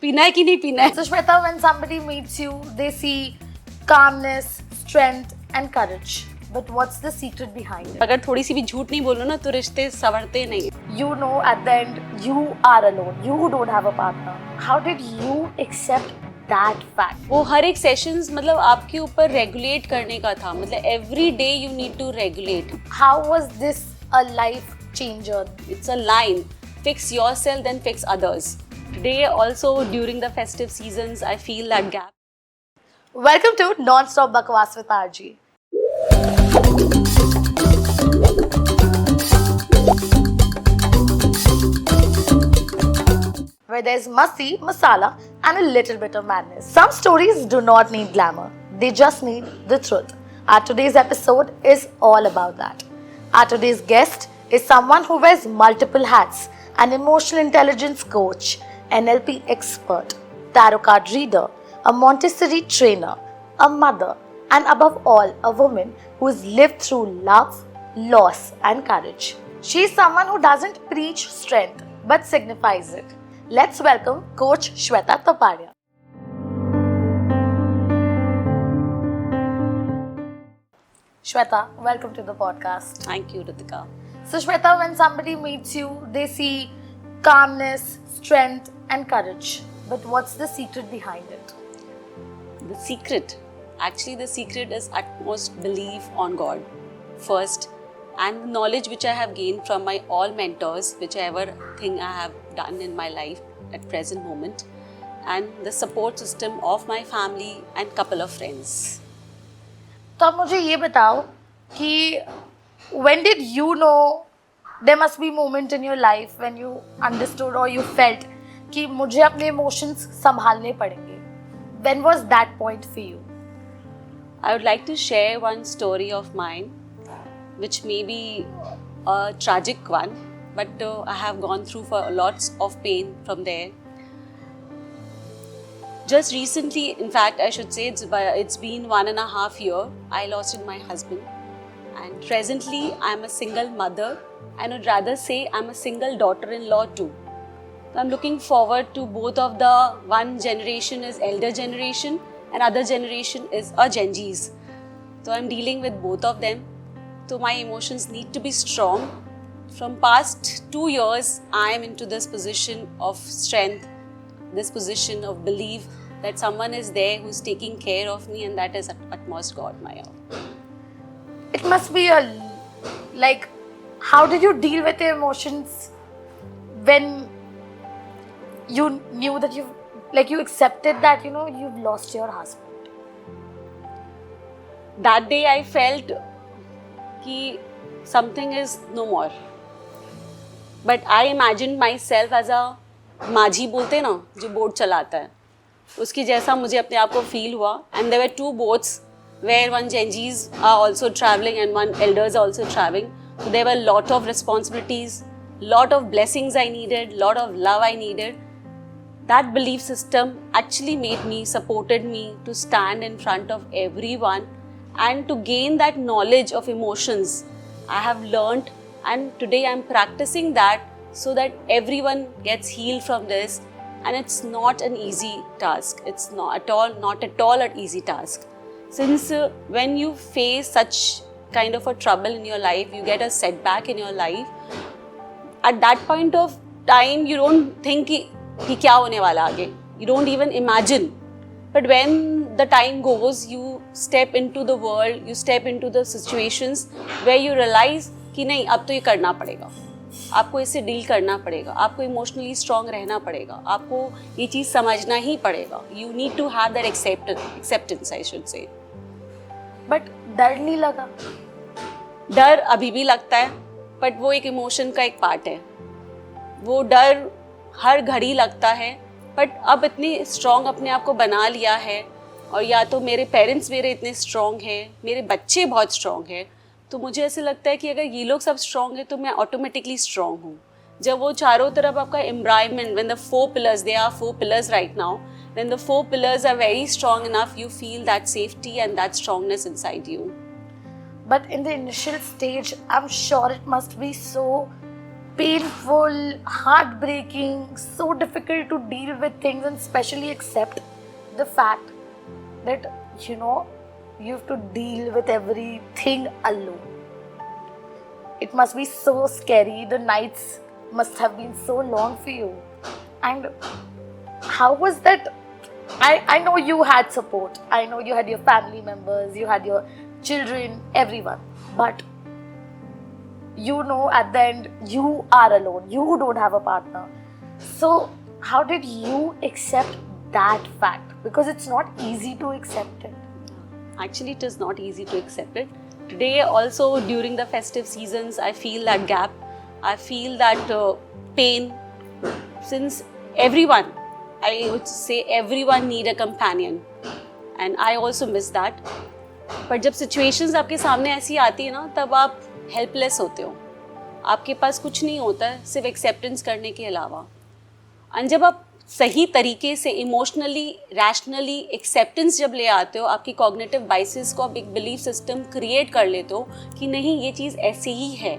पीना है कि नहीं पीना है. So Shweta, when somebody meets you, they see calmness, strength and courage. But what's the secret behind it? अगर थोड़ी सी भी झूठ नहीं बोलो ना तो रिश्ते संवरते नहीं. You know at the end you are alone. You don't have a partner. How did you accept that fact? वो हर एक सेशंस मतलब आपके ऊपर रेगुलेट करने का था. मतलब every day you need to regulate. How was this a life changer? It's a line. Fix yourself, then fix others. Today also during the festive seasons, I feel that gap. Welcome to Non-Stop Bakwas with RG. Where there's masti, masala and a little bit of madness. Some stories do not need glamour. They just need the truth. Our today's episode is all about that. Our today's guest is someone who wears multiple hats. An emotional intelligence coach, NLP expert, tarot card reader, a Montessori trainer, a mother, and above all, a woman who has lived through love, loss, and courage. She is someone who doesn't preach strength but signifies it. Let's welcome Coach Shweta Taparia. Shweta, welcome to the podcast. Thank you, Ritika. So Shweta, when somebody meets you, they see calmness, strength and courage. But what's the secret behind it? The secret, actually the secret is utmost belief on God first, and the knowledge which I have gained from my all mentors, whichever thing I have done in my life at present moment, and the support system of my family and couple of friends. तो अब मुझे ये बताओ कि when did you know, there must be a moment in your life when you understood or you felt कि मुझे अपने emotions संभालने पड़ेंगे. When was that point for you? I would like to share one story of mine, which may be a tragic one, but I have gone through for lots of pain from there. Just recently, in fact, I should say it's been 1.5 years, I lost my husband. And presently, I'm a single mother, and I'd rather say I'm a single daughter-in-law too. So I'm looking forward to both of the one generation is elder generation and other generation is a Gen Zs. So I'm dealing with both of them. So my emotions need to be strong. From past 2 years, I am into this position of strength, this position of belief that someone is there who's taking care of me, and that is utmost God, Maya. It must be like, how did you deal with your emotions when you knew that you accepted that, you've lost your husband? That day I felt that something is no more. But I imagined myself as a माझी बोलते ना जो boat चलाता है उसकी जैसा मुझे अपने आप को फील हुआ. And there were 2 boats where one Gen Zs are also traveling and one elders are also traveling. So there were a lot of responsibilities, lot of blessings I needed, lot of love I needed. That belief system actually made me, supported me to stand in front of everyone and to gain that knowledge of emotions I have learned, and today I'm practicing that so that everyone gets healed from this. And it's not an easy task. It's not at all an easy task. Since when you face such kind of a trouble in your life, you get a setback in your life, at that point of time you don't think कि क्या होने वाला आगे. You don't even imagine. But when the time goes, you step into the world, you step into the situations where you realize कि नहीं अब तो ये करना पड़ेगा, आपको इससे डील करना पड़ेगा, आपको इमोशनली स्ट्रांग रहना पड़ेगा, आपको ये चीज़ समझना ही पड़ेगा. You need to have that acceptance, I should say. But डर नहीं लगा? डर अभी भी लगता है, बट वो एक इमोशन का एक पार्ट है. वो डर हर घड़ी लगता है, बट अब इतनी स्ट्रॉन्ग अपने आप को बना लिया है, और या तो मेरे पेरेंट्स मेरे इतने स्ट्रॉन्ग हैं, मेरे बच्चे बहुत स्ट्रॉन्ग हैं, तो मुझे ऐसे लगता है कि अगर ये लोग सब स्ट्रॉन्ग हैं तो मैं ऑटोमेटिकली स्ट्रॉन्ग हूँ. जब वो चारों तरफ आपका environment, when the 4 pillars, there are 4 pillars right now, when the 4 pillars are very strong enough, you feel that safety and that strongness inside you. But in the initial stage, I'm sure it must be so painful, heartbreaking, so difficult to deal with things and especially accept the fact that you have to deal with everything alone. It must be so scary. The nights must have been so long for you. And how was that? I know you had support. I know you had your family members, you had your children, everyone. But at the end, you are alone. You don't have a partner. So, how did you accept that fact? Because it's not easy to accept it. Actually, it is not easy to accept it. Today, also during the festive seasons, I feel that gap. I feel that pain. Since everyone, I would say everyone need a companion. And I also miss that. पर जब situations आपके सामने ऐसी आती है ना, तब आप हेल्पलेस होते हो. आपके पास कुछ नहीं होता है सिर्फ एक्सेप्टेंस करने के अलावा. और जब आप सही तरीके से इमोशनली रैशनली एक्सेप्टेंस जब ले आते हो, आपकी कॉग्निटिव बाइसेस को आप एक बिलीफ सिस्टम क्रिएट कर लेते हो कि नहीं ये चीज़ ऐसे ही है,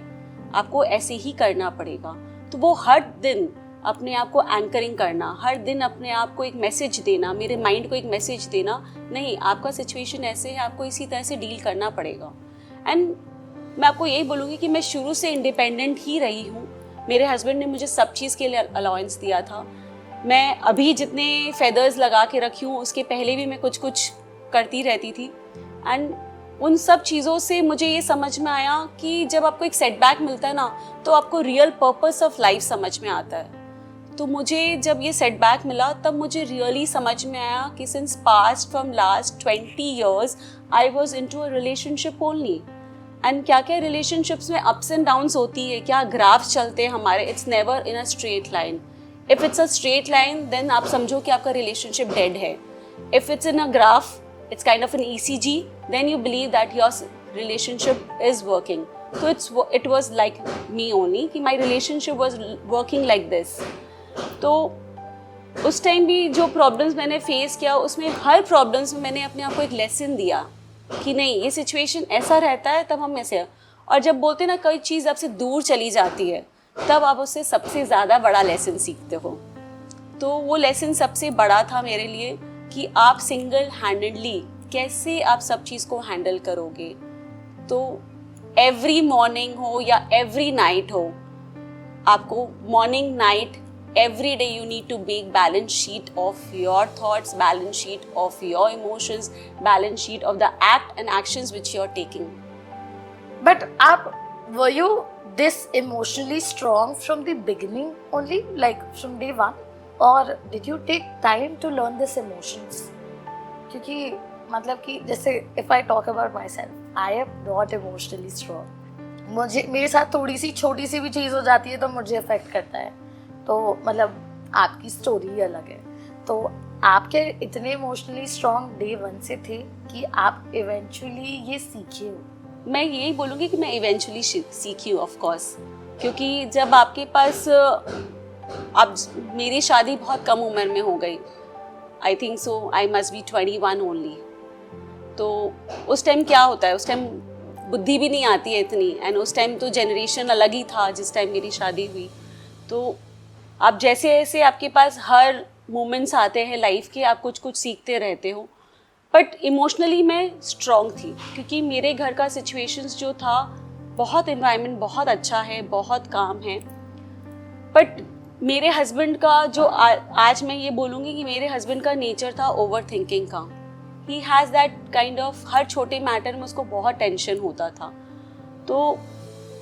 आपको ऐसे ही करना पड़ेगा. तो वो हर दिन अपने आप को एंकरिंग करना, हर दिन अपने आप को एक मैसेज देना, मेरे माइंड को एक मैसेज देना, नहीं आपका सिचुएशन ऐसे है, आपको इसी तरह से डील करना पड़ेगा. एंड मैं आपको यही बोलूँगी कि मैं शुरू से इंडिपेंडेंट ही रही हूँ. मेरे हस्बैंड ने मुझे सब चीज़ के लिए अलाउंस दिया था. मैं अभी जितने फेदर्स लगा के रखी हूँ उसके पहले भी मैं कुछ कुछ करती रहती थी. एंड उन सब चीज़ों से मुझे ये समझ में आया कि जब आपको एक सेटबैक मिलता है ना, तो आपको रियल पर्पस ऑफ लाइफ समझ में आता है. तो मुझे जब ये सेटबैक मिला तब मुझे रियली समझ में आया कि since past from last 20 years I was into a relationship only. And क्या क्या रिलेशनशिप्स में अप्स एंड डाउन्स होती है, क्या ग्राफ्स चलते हैं हमारे. It's never in a straight line. If it's a straight line then आप समझो कि आपका रिलेशनशिप डेड है. If it's in a graph, it's kind of an ECG, then you believe that your relationship is working. So it was like me only कि my relationship was working like this. तो उस time भी जो problems मैंने face किया, उसमें हर problems में मैंने अपने आप को एक लेसन दिया कि नहीं ये सिचुएशन ऐसा रहता है तब हम ऐसे. और जब बोलते ना कोई चीज़ आपसे दूर चली जाती है तब आप उससे सबसे ज़्यादा बड़ा लेसन सीखते हो. तो वो लेसन सबसे बड़ा था मेरे लिए कि आप सिंगल हैंडेडली कैसे आप सब चीज़ को हैंडल करोगे. तो एवरी मॉर्निंग हो या एवरी नाइट हो, आपको morning night every day you need to make balance sheet of your thoughts, balance sheet of your emotions, balance sheet of the act and actions which you are taking. But were you this emotionally strong from the beginning only, like from day one? Or did you take time to learn this emotions? क्योंकि मतलब कि जैसे if I talk about myself, I am not emotionally strong. मेरे साथ थोड़ी सी छोटी सी भी चीज़ हो जाती है तो मुझे अफेक्ट करता है. तो मतलब आपकी स्टोरी अलग है. तो आपके इतने इमोशनली स्ट्रॉन्ग डे वन से थे कि आप इवेंचुअली ये सीखे हो. मैं यही बोलूँगी कि मैं इवेंचुअली सीखी हूँ ऑफ कोर्स. क्योंकि जब आपके पास अब मेरी शादी बहुत कम उम्र में हो गई. I think so I must be 21 only. तो उस टाइम क्या होता है, उस टाइम बुद्धि भी नहीं आती है इतनी. एंड उस टाइम तो जनरेशन अलग ही था जिस टाइम मेरी शादी हुई. तो आप जैसे जैसे आपके पास हर मोमेंट्स आते हैं लाइफ के, आप कुछ कुछ सीखते रहते हो. बट इमोशनली मैं स्ट्रॉन्ग थी क्योंकि मेरे घर का सिचुएशंस जो था, बहुत इन्वायरमेंट बहुत अच्छा है, बहुत काम है. बट मेरे हस्बैंड का जो आज मैं ये बोलूँगी कि मेरे हस्बैंड का नेचर था ओवर थिंकिंग का. He has that kind of, हर छोटे मैटर में उसको बहुत टेंशन होता था. तो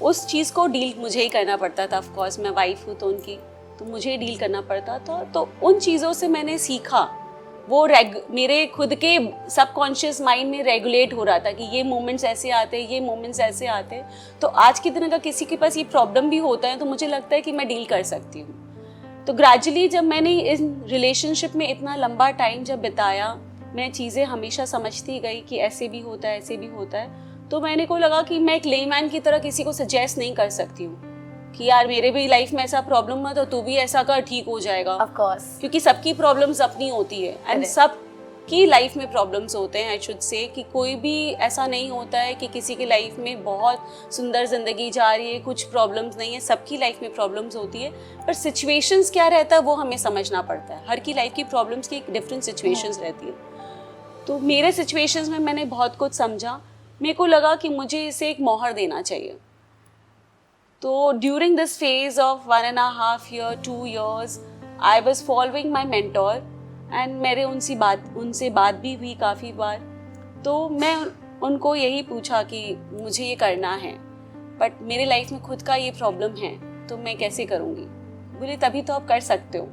उस चीज़ को डील मुझे ही करना पड़ता था. ऑफकोर्स मैं वाइफ हूँ तो उनकी, तो मुझे ही डील करना पड़ता था. तो उन चीज़ों से मैंने सीखा. वो मेरे खुद के सबकॉन्शियस माइंड में रेगुलेट हो रहा था कि ये मोमेंट्स ऐसे आते हैं, ये मोमेंट्स ऐसे आते हैं. तो आज की दिन अगर किसी के पास ये प्रॉब्लम भी होता है तो मुझे लगता है कि मैं डील कर सकती हूँ. तो ग्रेजुअली जब मैंने इस रिलेशनशिप में इतना लंबा टाइम जब बिताया, मैं चीज़ें हमेशा समझती गई कि ऐसे भी होता है, ऐसे भी होता है. तो मैंने को लगा कि मैं एक लेमैन की तरह किसी को सजेस्ट नहीं कर सकती हूँ कि यार मेरे भी लाइफ में ऐसा प्रॉब्लम हुआ तो तू भी ऐसा कर, ठीक हो जाएगा. Of course. क्योंकि सबकी प्रॉब्लम्स अपनी होती है. एंड सब सबकी लाइफ में प्रॉब्लम्स होते हैं, आई शुड से, कि कोई भी ऐसा नहीं होता है कि किसी की लाइफ में बहुत सुंदर ज़िंदगी जा रही है, कुछ प्रॉब्लम्स नहीं है, सबकी लाइफ में प्रॉब्लम्स होती है, पर सिचुएशंस क्या रहता है वो हमें समझना पड़ता है। हर की लाइफ की प्रॉब्लम्स की एक डिफरेंट सिचुएशंस रहती है। तो मेरे सिचुएशंस में मैंने बहुत कुछ समझा, मेरे को लगा कि मुझे इसे एक मोहर देना चाहिए। तो during this phase of 1.5 year 2 years I was following my mentor and मेरे उनसे बात भी हुई काफ़ी बार। तो मैं उनको यही पूछा कि मुझे ये करना है, बट मेरे लाइफ में खुद का ये प्रॉब्लम है, तो मैं कैसे करूँगी। बोले तभी तो आप कर सकते हो,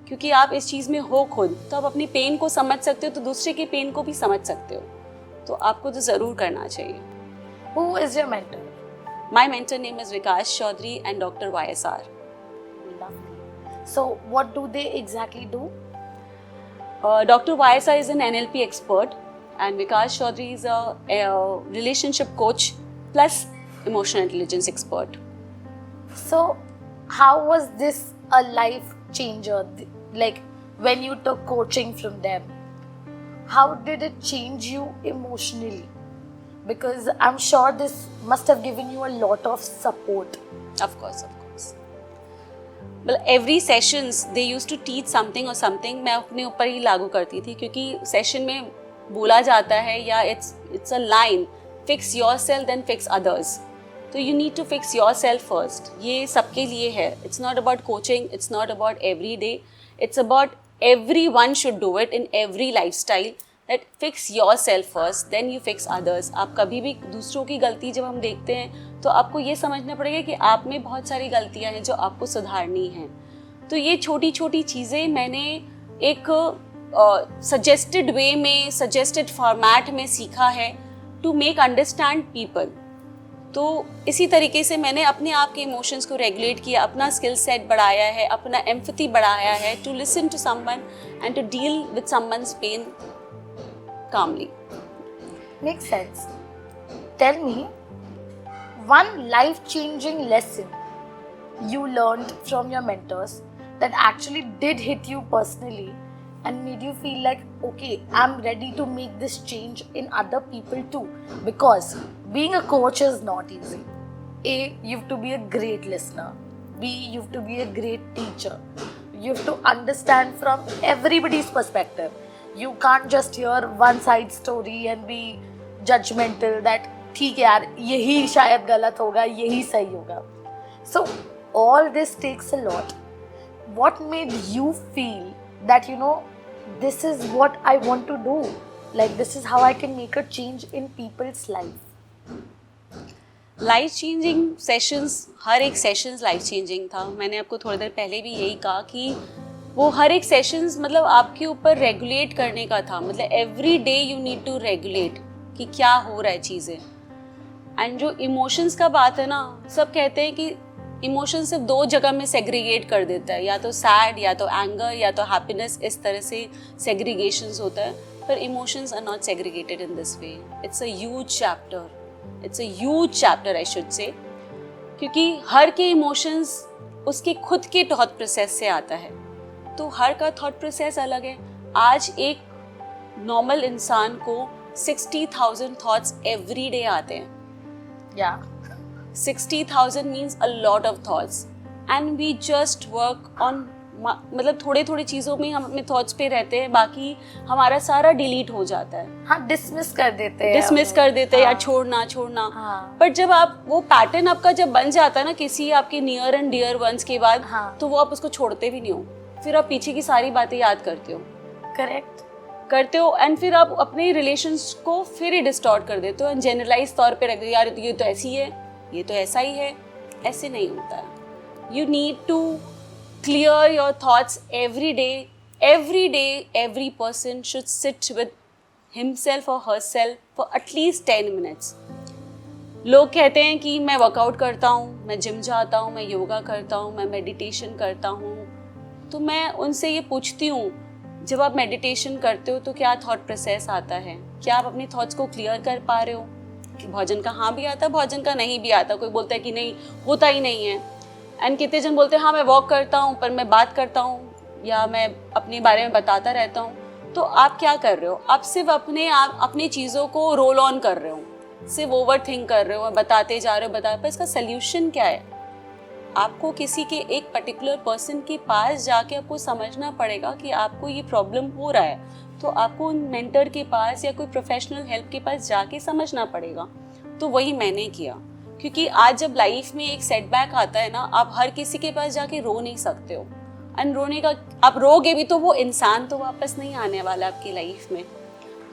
क्योंकि आप इस चीज़ में हो खुद, तो आप अपनी पेन को समझ सकते हो, तो दूसरे की पेन को भी समझ सकते हो, तो आपको तो ज़रूर करना चाहिए। Who is your mentor? My mentor name is Vikas Chaudhary and Dr. YSR. Lovely. So what do they exactly do? Dr. YSR is an NLP expert and Vikas Chaudhary is a relationship coach plus emotional intelligence expert. So how was this a life changer? Like when you took coaching from them, how did it change you emotionally? Because I'm sure this must have given you a lot of support. Of course. Well, every sessions they used to teach something or something मैं अपने ऊपर ही लागू करती थी, क्योंकि session में बोला जाता है या it's a line, fix yourself then fix others. तो you need to fix yourself first. ये सबके लिए है. It's not about coaching, it's not about every day. It's about everyone should do it in every lifestyle. That fix yourself first, then you fix others. आप कभी भी दूसरों की गलती जब हम देखते हैं तो आपको ये समझना पड़ेगा कि आप में बहुत सारी गलतियां हैं जो आपको सुधारनी हैं। तो ये छोटी छोटी चीज़ें मैंने एक सजेस्टेड वे में, सजेस्टेड फॉर्मेट में सीखा है टू मेक अंडरस्टैंड पीपल। तो इसी तरीके से मैंने अपने आप के इमोशंस को रेगुलेट किया, अपना स्किल सेट बढ़ाया है, अपना एम्पैथी बढ़ाया है to listen to someone and to deal with someone's pain calmly. Makes sense. Tell me one life-changing lesson you learned from your mentors that actually did hit you personally and made you feel like, okay, I'm ready to make this change in other people too. Because being a coach is not easy. A, you have to be a great listener. B, you have to be a great teacher. You have to understand from everybody's perspective. You can't just hear one side story and be judgmental that ठीक है यार यही शायद गलत होगा यही सही होगा. So all this takes a lot. What made you feel that this is what I want to do? Like this is how I can make a change in people's life. Life changing sessions, हर एक sessions life changing था। मैंने आपको थोड़ी देर पहले भी यही कहा कि वो हर एक सेशंस मतलब आपके ऊपर रेगुलेट करने का था, मतलब every day you need to regulate कि क्या हो रहा है चीज़ें। एंड जो इमोशंस का बात है ना, सब कहते हैं कि इमोशन सिर्फ 2 जगह में सेग्रीगेट कर देता है, या तो सैड या तो एंगर या तो हैप्पीनेस, इस तरह से सेग्रीगेशंस होता है। पर emotions are not segregated in this way. It's a huge chapter I should say, क्योंकि हर के इमोशंस उसके खुद के थॉट प्रोसेस से आता है, तो हर का थॉट प्रोसेस अलग है। आज एक नॉर्मल इंसान को 60,000 थॉट्स एवरी डे आते हैं। Yeah. 60,000 means a lot of thoughts and we just work on, मतलब थोड़े थोड़े चीज़ों में हम अपने थॉट्स पे रहते हैं, बाकी हमारा सारा डिलीट हो जाता है। हाँ, डिसमिस कर देते हैं या छोड़ना। बट जब आप वो पैटर्न आपका जब बन जाता है ना किसी आपके नियर एंड डियर वंस के बाद, तो वो आप उसको छोड़ते भी नहीं हो, फिर आप पीछे की सारी बातें याद करते हो। करेक्ट करते हो एंड फिर आप अपने रिलेशंस को फिर ही डिस्टॉर्ट कर देते हो एंड जनरलाइज तौर पे रख दो, यार ये तो ऐसी है, ये तो ऐसा ही है। ऐसे नहीं होता है। You need to clear your thoughts every day. Every person should sit with himself और हरसेल्फ फॉर एटलीस्ट 10 minutes। लोग कहते हैं कि मैं वर्कआउट करता हूँ, मैं जिम जाता हूँ, मैं योगा करता हूँ, मैं मेडिटेशन करता हूँ, तो मैं उनसे ये पूछती हूँ, जब आप मेडिटेशन करते हो तो क्या थॉट प्रोसेस आता है? क्या आप अपने थॉट्स को क्लियर कर पा रहे हो? कि भोजन का हाँ भी आता है, भोजन का नहीं भी आता। कोई बोलता है कि नहीं, होता ही नहीं है। एंड कितने जन बोलते हैं हाँ मैं वॉक करता हूँ, पर मैं बात करता हूँ या मैं अपने बारे में बताता रहता हूँ। तो आप क्या कर रहे हो, आप सिर्फ अपनी चीज़ों को रोल ऑन कर रहे हो, सिर्फ ओवर थिंक कर रहे हो, बताते जा रहे हो पर इसका सोल्यूशन क्या है? आपको किसी के एक पर्टिकुलर पर्सन के पास जाके आपको समझना पड़ेगा कि आपको ये प्रॉब्लम हो रहा है, तो आपको उन मेंटर के पास या कोई प्रोफेशनल हेल्प के पास जाके समझना पड़ेगा। तो वही मैंने किया, क्योंकि आज जब लाइफ में एक सेटबैक आता है ना, आप हर किसी के पास जाके रो नहीं सकते हो, एंड रोने का आप रोगे भी तो वो इंसान तो वापस नहीं आने वाला आपकी लाइफ में,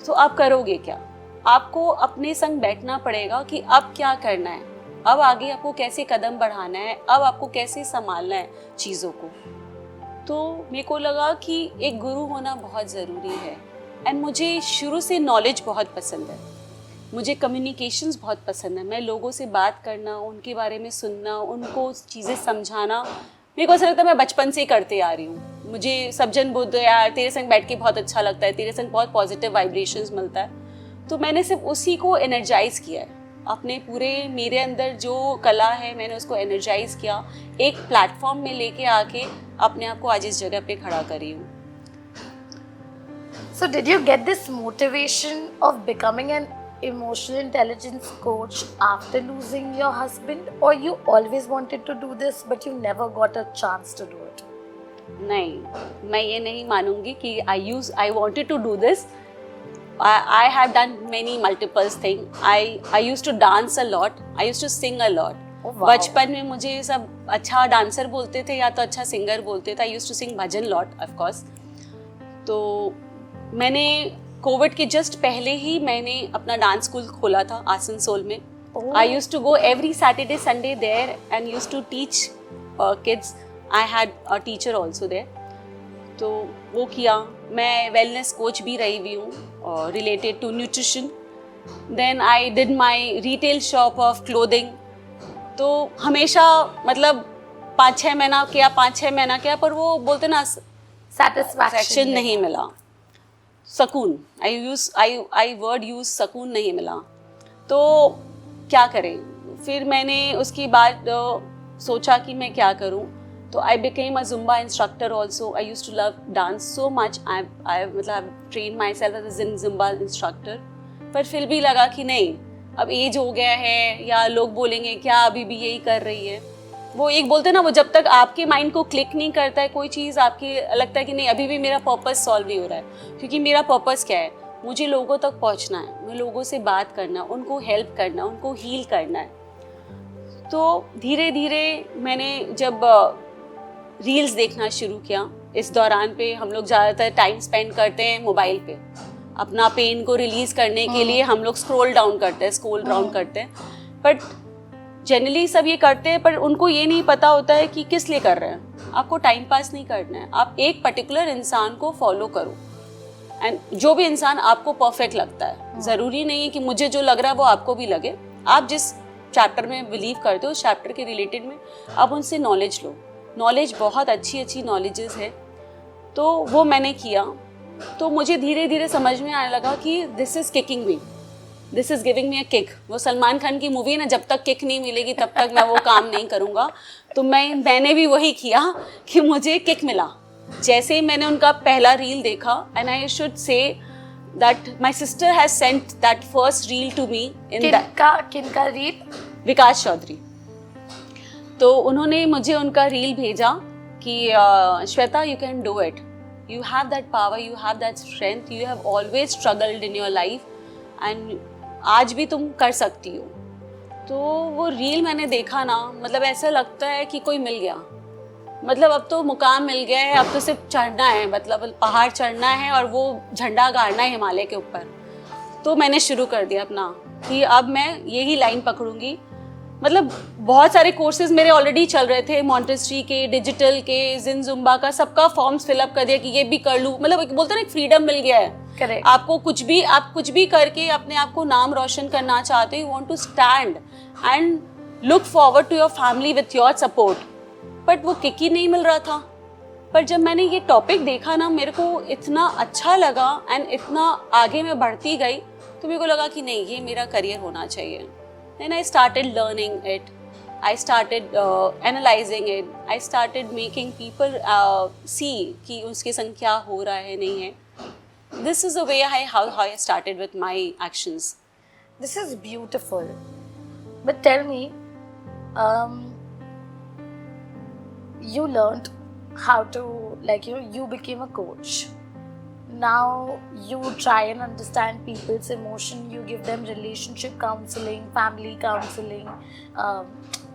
तो आप करोगे क्या? आपको अपने संग बैठना पड़ेगा कि अब क्या करना है, अब आगे आपको कैसे कदम बढ़ाना है, अब आपको कैसे संभालना है चीज़ों को। तो मेरे को लगा कि एक गुरु होना बहुत ज़रूरी है। एंड मुझे शुरू से नॉलेज बहुत पसंद है, मुझे कम्युनिकेशंस बहुत पसंद है। मैं लोगों से बात करना, उनके बारे में सुनना, उनको चीज़ें समझाना, मेरे को ऐसा लगता है मैं बचपन से ही करते आ रही हूँ। मुझे सब जन बोलते हैं यार तेरे संग बैठ के बहुत अच्छा लगता है, तेरे संग बहुत पॉजिटिव वाइब्रेशंस मिलता है। तो मैंने सिर्फ उसी को एनर्जाइज किया है, अपने पूरे मेरे अंदर जो कला है मैंने उसको एनर्जाइज किया, एक प्लेटफॉर्म में लेके आके अपने आप को आज इस जगह पे खड़ा करी हूँ। So did you get this motivation of becoming an emotional intelligence coach after losing your husband, or you always wanted to do this but you never got a chance to do it? नहीं, मैं ये नहीं मानूंगी कि I wanted to do this. I have done many multiple things. I used to dance a lot. I used to sing a lot. Oh, wow. बचपन में मुझे सब अच्छा डांसर बोलते थे या तो अच्छा सिंगर बोलते थे। I used to sing bhajan lot, of course. तो मैंने कोविड के जस्ट पहले ही मैंने अपना डांस स्कूल खोला था आसनसोल में। Oh. I used to go every Saturday, Sunday there and used to teach kids. I had a teacher also there. तो वो किया। मैं वेलनेस कोच भी रही हुई हूँ related to nutrition. Then I did my retail shop of clothing. तो हमेशा मतलब 5-6 महीना किया पर वो बोलते ना सेटिस्फैक्शन नहीं मिला, सकून, आई वर्ड यूज सकून नहीं मिला। तो क्या करें, फिर मैंने उसके बाद सोचा कि मैं क्या करूं। तो I became a Zumba instructor also. I used to love dance so much. I मतलब train myself as a Zumba instructor. पर फिर भी लगा कि नहीं, अब एज हो गया है या लोग बोलेंगे क्या अभी भी यही कर रही है। वो एक बोलते ना, वो जब तक आपके माइंड को क्लिक नहीं करता है कोई चीज़, आपके लगता है कि नहीं अभी भी मेरा पर्पस सॉल्व नहीं हो रहा है। क्योंकि मेरा पर्पस क्या है, मुझे लोगों तक पहुंचना है, मैं लोगों से बात करना, उनको हेल्प करना, उनको हील करना है। तो धीरे धीरे मैंने जब रील्स देखना शुरू किया, इस दौरान पे हम लोग ज़्यादातर टाइम स्पेंड करते हैं मोबाइल पे, अपना पेन को रिलीज़ करने के लिए हम लोग स्क्रॉल डाउन करते हैं। बट जनरली सब ये करते हैं, पर उनको ये नहीं पता होता है कि किस लिए कर रहे हैं। आपको टाइम पास नहीं करना है, आप एक पर्टिकुलर इंसान को फॉलो करो। एंड जो भी इंसान आपको परफेक्ट लगता है, ज़रूरी नहीं है कि मुझे जो लग रहा है वो आपको भी लगे। आप जिस चैप्टर में बिलीव करते हो उस चैप्टर के रिलेटेड में आप उनसे नॉलेज लो। नॉलेज बहुत अच्छी नॉलेजेस है। तो वो मैंने किया। तो मुझे धीरे धीरे समझ में आने लगा कि this is kicking me, this is giving me a kick. वो सलमान खान की मूवी है ना, जब तक किक नहीं मिलेगी तब तक मैं वो काम नहीं करूँगा। तो मैंने भी वही किया कि मुझे किक मिला जैसे ही मैंने उनका पहला रील देखा। And I should say that my sister has sent that first reel to me in किनका रील? विकास चौधरी। तो उन्होंने मुझे उनका रील भेजा कि Shweta, you can do it, you have that power, you have that strength, you have always struggled in your life and आज भी तुम कर सकती हो। तो वो रील मैंने देखा ना, मतलब ऐसा लगता है कि कोई मिल गया, मतलब अब तो मुकाम मिल गया है, अब तो सिर्फ चढ़ना है, मतलब पहाड़ चढ़ना है और वो झंडा गाड़ना है हिमालय के ऊपर। तो मैंने शुरू कर दिया अपना कि अब मैं यही लाइन पकड़ूंगी। मतलब बहुत सारे कोर्सेज मेरे ऑलरेडी चल रहे थे, मॉन्टेसरी के, डिजिटल के, जिन जुम्बा का, सबका फॉर्म्स फिलअप कर दिया कि ये भी कर लूँ। मतलब बोलते ना, एक फ्रीडम मिल गया है। Correct. आपको आप कुछ भी करके अपने आप को नाम रोशन करना चाहते हो, you want to stand and look forward to your family with your support. But वो किक ही नहीं मिल रहा था। पर जब मैंने ये टॉपिक देखा ना, मेरे को इतना अच्छा लगा एंड इतना आगे मैं बढ़ती गई, तो मेरे को लगा कि नहीं, ये मेरा करियर होना चाहिए। Then I started learning it. I started analyzing it. I started making people see कि उसके संग क्या हो रहा है, नहीं है। this is the way how I started with my actions. This is beautiful. But tell me, you learned how to, like, you became a coach. Now you try and understand people's emotion. You give them relationship counseling, family counseling,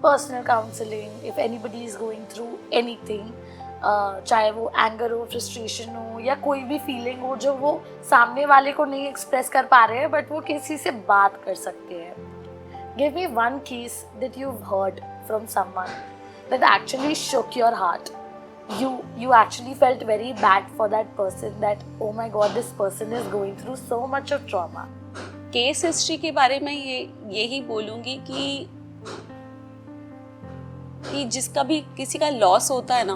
personal counseling. If anybody is going through anything, चाहे वो anger हो, frustration हो, या कोई भी feeling हो जो वो सामने वाले को नहीं एक्सप्रेस कर पा रहे हैं बट वो किसी से बात कर सकते हैं. Give me one case that you've heard from someone that actually shook your heart. You actually felt very bad for that person, that oh my god, this person is going through so much of trauma. Case history के बारे में यही बोलूँगी कि जिसका भी किसी का लॉस होता है ना,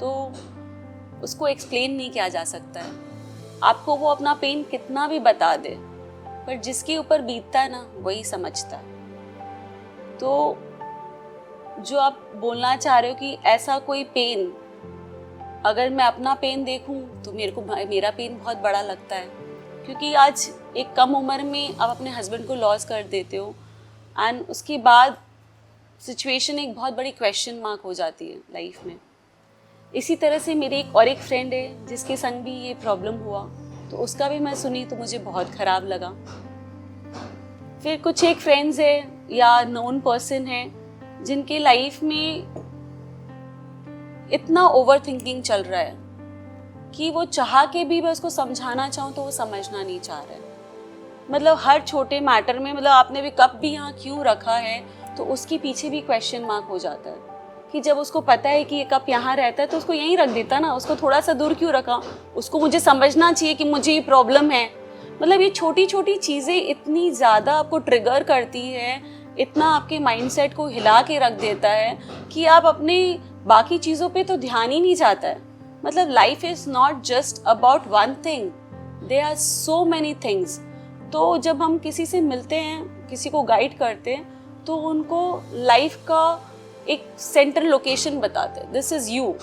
तो उसको एक्सप्लेन नहीं किया जा सकता है. आपको वो अपना पेन कितना भी बता दे, पर जिसके ऊपर बीतता है ना, वही समझता है. तो जो आप बोलना चाह रहे हो कि ऐसा कोई पेन, अगर मैं अपना पेन देखूं तो मेरा पेन बहुत बड़ा लगता है, क्योंकि आज एक कम उम्र में आप अपने हस्बैंड को लॉस कर देते हो एंड उसके बाद सिचुएशन एक बहुत बड़ी क्वेश्चन मार्क हो जाती है लाइफ में. इसी तरह से मेरी एक फ्रेंड है जिसके संग भी ये प्रॉब्लम हुआ, तो उसका भी मैं सुनी तो मुझे बहुत ख़राब लगा. फिर कुछ एक फ्रेंड्स है या नोन पर्सन है जिनके लाइफ में इतना ओवर थिंकिंग चल रहा है कि वो चाह के भी मैं उसको समझाना चाहूँ तो वो समझना नहीं चाह रहा है. मतलब हर छोटे मैटर में, मतलब आपने भी कप भी यहाँ क्यों रखा है, तो उसके पीछे भी क्वेश्चन मार्क हो जाता है कि जब उसको पता है कि ये कप यहाँ रहता है तो उसको यहीं रख देता ना, उसको थोड़ा सा दूर क्यों रखा. उसको मुझे समझना चाहिए कि मुझे ये प्रॉब्लम है. मतलब ये छोटी छोटी चीज़ें इतनी ज़्यादा आपको ट्रिगर करती है, इतना आपके माइंडसेट को हिला के रख देता है कि आप अपने बाकी चीज़ों पे तो ध्यान ही नहीं जाता है. मतलब life is not just about one thing, there are so many things. तो जब हम किसी से मिलते हैं, किसी को गाइड करते हैं, तो उनको लाइफ का एक सेंटर लोकेशन बताते हैं. This is you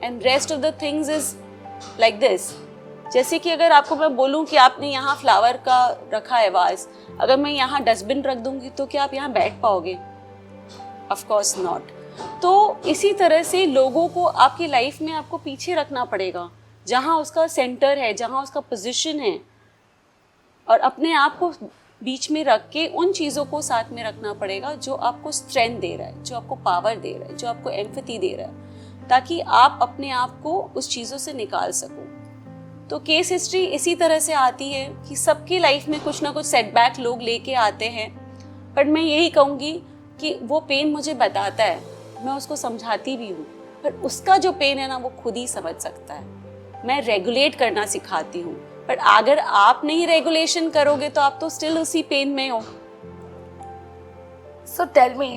and rest of the things is like this. जैसे कि अगर आपको मैं बोलूँ कि आपने यहाँ फ्लावर का रखा है वाज, अगर मैं यहाँ डस्टबिन रख दूँगी तो क्या आप यहाँ बैठ पाओगे? Of course not. तो इसी तरह से लोगों को आपकी लाइफ में आपको पीछे रखना पड़ेगा, जहाँ उसका सेंटर है, जहाँ उसका पोजीशन है, और अपने आप को बीच में रख के उन चीज़ों को साथ में रखना पड़ेगा जो आपको स्ट्रेंथ दे रहा है, जो आपको पावर दे रहा है, जो आपको एम्पैथी दे रहा है, ताकि आप अपने आप को उस चीज़ों से निकाल सको. तो केस हिस्ट्री इसी तरह से आती है कि सबकी लाइफ में कुछ ना कुछ सेटबैक लोग लेके आते हैं, पर मैं यही कहूँगी कि वो पेन मुझे बताता है, मैं उसको समझाती भी हूँ, पर उसका जो पेन है ना वो खुद ही समझ सकता है. मैं रेगुलेट करना सिखाती हूँ, पर अगर आप नहीं रेगुलेशन करोगे तो आप तो स्टिल उसी पेन में हो. So tell me,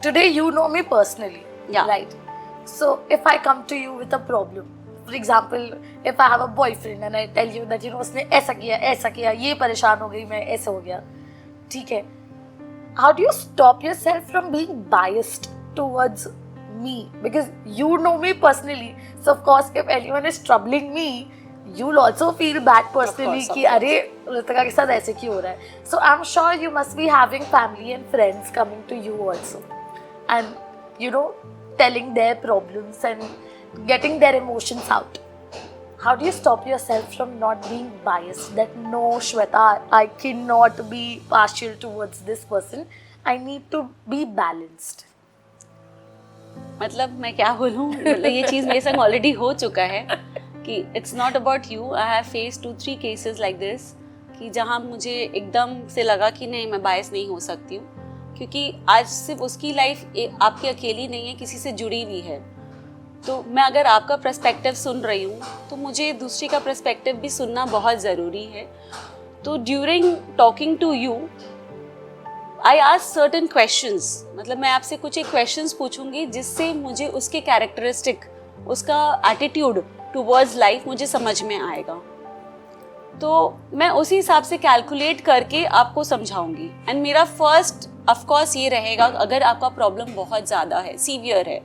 today you know me personally, Yeah. right? So if I come to you with a problem, for example, if I have a boyfriend and I tell you that उसने ऐसा किया, ये परेशान हो गई मैं, ऐसा हो गया, ठीक है? How do you stop yourself from being biased towards me? Because you know me personally, so of course if anyone is troubling me, you'll also feel bad personally कि अरे ऋतिका के साथ ऐसे क्यों हो रहा है. So I'm sure you must be having family and friends coming to you also, and telling their problems and getting their emotions out. How do you stop yourself from not being biased, that no Shweta, I cannot be partial towards this person, I need to be balanced? मतलब मैं क्या बोलूँ, मतलब ये चीज़ मेरे संग already हो चुका है कि it's not about you. I have face 2-3 cases like this कि जहाँ मुझे एकदम से लगा कि नहीं, मैं बायस नहीं हो सकती हूँ, क्योंकि आज सिर्फ उसकी लाइफ आपकी अकेली नहीं है, किसी से जुड़ी हुई है. तो मैं अगर आपका पर्सपेक्टिव सुन रही हूँ तो मुझे दूसरे का पर्सपेक्टिव भी सुनना बहुत ज़रूरी है. तो during talking to you I ask certain questions, मतलब मैं आपसे कुछ एक क्वेश्चंस पूछूंगी जिससे मुझे उसके कैरेक्टरिस्टिक, उसका एटीट्यूड टुवर्ड्स लाइफ मुझे समझ में आएगा. तो मैं उसी हिसाब से कैलकुलेट करके आपको समझाऊंगी. एंड मेरा फर्स्ट ऑफ कोर्स ये रहेगा, अगर आपका प्रॉब्लम बहुत ज़्यादा है, सीवियर है,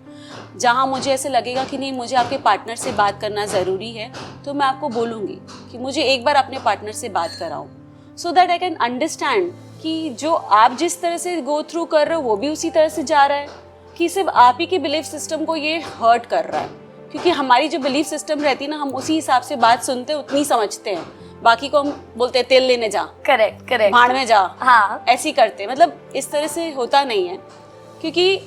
जहाँ मुझे ऐसे लगेगा कि नहीं मुझे आपके पार्टनर से बात करना ज़रूरी है, तो मैं आपको बोलूँगी कि मुझे एक बार अपने पार्टनर से बात कराओ, so that I can understand कि जो आप जिस तरह से गो थ्रू कर रहे हो वो भी उसी तरह से जा रहा है, कि सिर्फ आप ही के बिलीफ सिस्टम को ये हर्ट कर रहा है। क्योंकि हमारी जो बिलीफ सिस्टम रहती है ना, हम उसी हिसाब से बात सुनते हैं, उतनी समझते हैं, बाकी को हम बोलते हैं तेल लेने जा, करेक्ट भाड़ में जा, हाँ ऐसे ही करते हैं। मतलब इस तरह से होता नहीं है, क्योंकि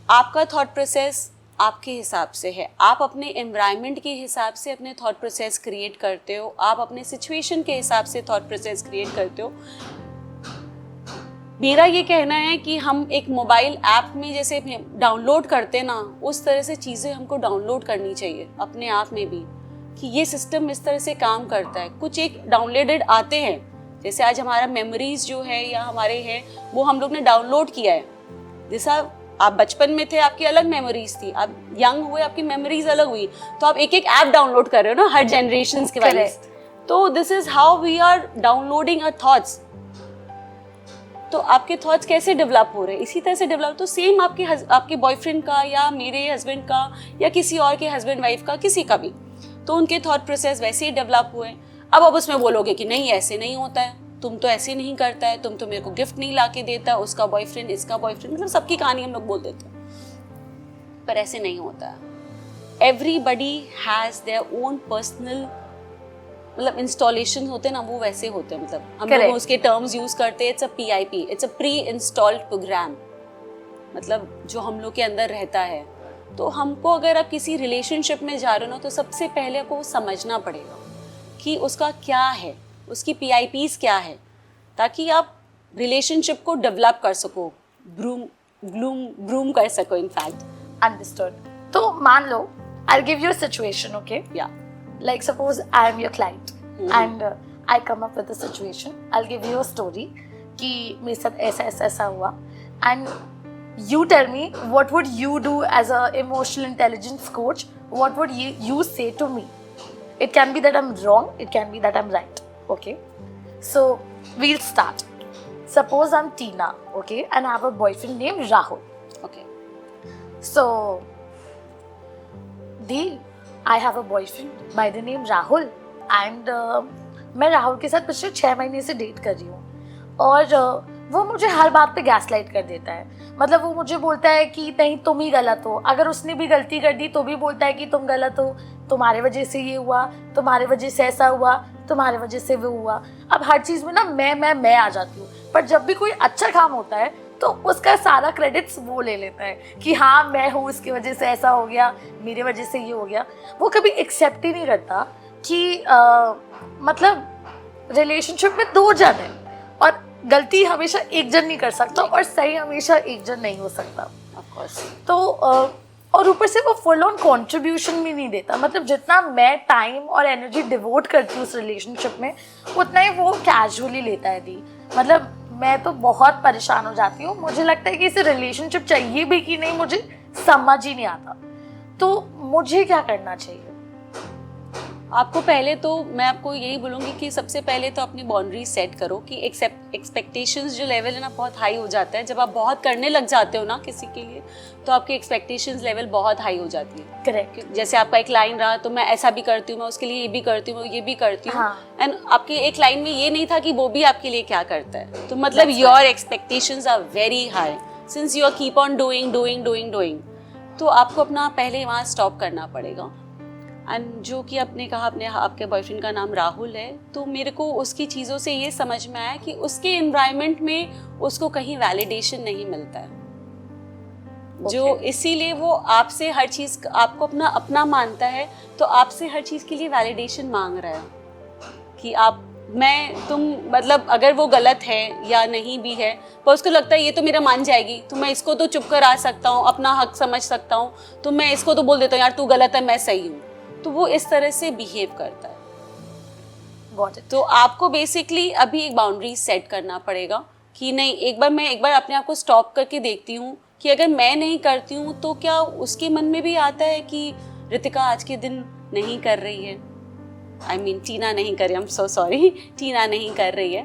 आपका थॉट प्रोसेस आपके हिसाब से है, आप अपने एनवायरनमेंट के हिसाब से अपने थॉट प्रोसेस क्रिएट करते हो, आप अपने सिचुएशन के हिसाब से थॉट प्रोसेस क्रिएट करते हो। मेरा ये कहना है कि हम एक मोबाइल ऐप में जैसे डाउनलोड करते हैं ना, उस तरह से चीज़ें हमको डाउनलोड करनी चाहिए अपने आप में भी, कि ये सिस्टम इस तरह से काम करता है। कुछ एक डाउनलोडेड आते हैं, जैसे आज हमारा मेमोरीज जो है या हमारे हैं वो हम लोग ने डाउनलोड किया है। जैसा आप बचपन में थे आपकी अलग मेमोरीज थी, आप यंग हुए आपकी मेमोरीज अलग हुई, तो आप एक एक ऐप डाउनलोड कर रहे हो ना हर जनरेशन के बारे में। तो this is how we are downloading our thoughts. तो आपके थॉट्स कैसे डेवलप हो रहे हैं, इसी तरह से डेवलप। तो सेम आपके बॉयफ्रेंड का या मेरे हस्बैंड का या किसी और के हस्बैंड वाइफ का, किसी का भी, तो उनके थॉट प्रोसेस वैसे ही डेवलप हुए। अब आप उसमें बोलोगे कि नहीं ऐसे नहीं होता है, तुम तो ऐसे नहीं करता है, तुम तो मेरे को गिफ्ट नहीं ला के देता, उसका बॉयफ्रेंड इसका बॉयफ्रेंड, मतलब सबकी कहानी हम लोग बोल देते हैं, पर ऐसे नहीं होता है। Everybody has their own personal, मतलब इंस्टॉलेशन होते हैं ना, वो वैसे होते हैं। मतलब हम लोग उसके टर्म्स यूज करते हैं, it's a PIP, it's a pre installed program, मतलब जो हम लोग के अंदर रहता है। तो हमको अगर आप किसी रिलेशनशिप में जा रहे हो ना, तो सबसे पहले आपको वो समझना पड़ेगा कि उसका क्या है, उसकी PIPs क्या है, ताकि आप रिलेशनशिप को डेवलप कर सको, ब्रूम कर सको इनफैक्ट। अंडरस्टूड। तो मान लो I will give you a situation, okay, या like suppose I am your client and I come up with a situation, I'll give you a story कि मेरे साथ ऐसा ऐसा ऐसा हुआ, and you tell me what would you do as a emotional intelligence coach, what would you say to me. It can be that I'm wrong, it can be that I'm right, okay? So we'll start. Suppose I'm Tina, okay, and I have a boyfriend named Rahul. Okay. So I have a boyfriend by the name Rahul and मैं राहुल के साथ पिछले 6 महीने से date कर रही हूँ, और वो मुझे हर बात पे गैसलाइट कर देता है। मतलब वो मुझे बोलता है कि नहीं तुम ही गलत हो, अगर उसने भी गलती कर दी तो भी बोलता है कि तुम गलत हो, तुम्हारे वजह से ये हुआ, तुम्हारे वजह से ऐसा हुआ, तुम्हारे वजह से वो हुआ। अब हर चीज़ में ना मैं आ जाती हूँ, पर जब भी कोई अच्छा काम होता है तो उसका सारा क्रेडिट्स वो ले लेता है कि हाँ मैं हूँ, इसकी वजह से ऐसा हो गया, मेरे वजह से ये हो गया। वो कभी एक्सेप्ट ही नहीं करता कि मतलब रिलेशनशिप में 2 जन है और गलती हमेशा एक जन नहीं कर सकता और सही हमेशा एक जन नहीं हो सकता, ऑफ कोर्स। तो और ऊपर से वो फुल ऑन कंट्रीब्यूशन भी नहीं देता। मतलब जितना मैं टाइम और एनर्जी डिवोट करती हूँ उस रिलेशनशिप में, उतना ही वो कैजुअली लेता है दी। मतलब मैं तो बहुत परेशान हो जाती हूँ, मुझे लगता है कि इसे रिलेशनशिप चाहिए भी कि नहीं मुझे समझ ही नहीं आता। तो मुझे क्या करना चाहिए? आपको पहले तो मैं आपको यही बोलूँगी कि सबसे पहले तो अपनी बाउंड्री सेट करो कि एक्सपेक्टेशंस जो लेवल है ना बहुत हाई हो जाता है। जब आप बहुत करने लग जाते हो ना किसी के लिए, तो आपकी एक्सपेक्टेशंस लेवल बहुत हाई हो जाती है। करेक्ट। जैसे आपका एक लाइन रहा तो मैं ऐसा भी करती हूँ, मैं उसके लिए ये भी करती हूँ, ये भी करती हूँ, एंड आपके एक लाइन में ये नहीं था कि वो भी आपके लिए क्या करता है। तो मतलब your expectations are very high since you are keep on doing, तो आपको अपना पहले वहाँ स्टॉप करना पड़ेगा। एंड जो कि आपने कहा आपके बॉयफ्रेंड का नाम राहुल है, तो मेरे को उसकी चीज़ों से ये समझ में आया कि उसके एनवायरनमेंट में उसको कहीं वैलिडेशन नहीं मिलता है। जो इसीलिए वो आपसे हर चीज़, आपको अपना मानता है, तो आपसे हर चीज़ के लिए वैलिडेशन मांग रहा है कि तुम मतलब अगर वो गलत है या नहीं भी है, पर उसको लगता है ये तो मेरा मान जाएगी, तो मैं इसको तो चुप कर आ सकता हूँ, अपना हक समझ सकता हूँ, तो मैं इसको तो बोल देता हूँ यार तू गलत है मैं सही हूँ। तो वो इस तरह से बिहेव करता है। तो आपको बेसिकली अभी एक बाउंड्री सेट करना पड़ेगा कि नहीं, एक बार अपने आप को स्टॉप करके देखती हूँ कि अगर मैं नहीं करती हूँ तो क्या उसके मन में भी आता है कि रितिका आज के दिन नहीं कर रही है, टीना नहीं कर रही, आई एम सो सॉरी, टीना नहीं कर रही है,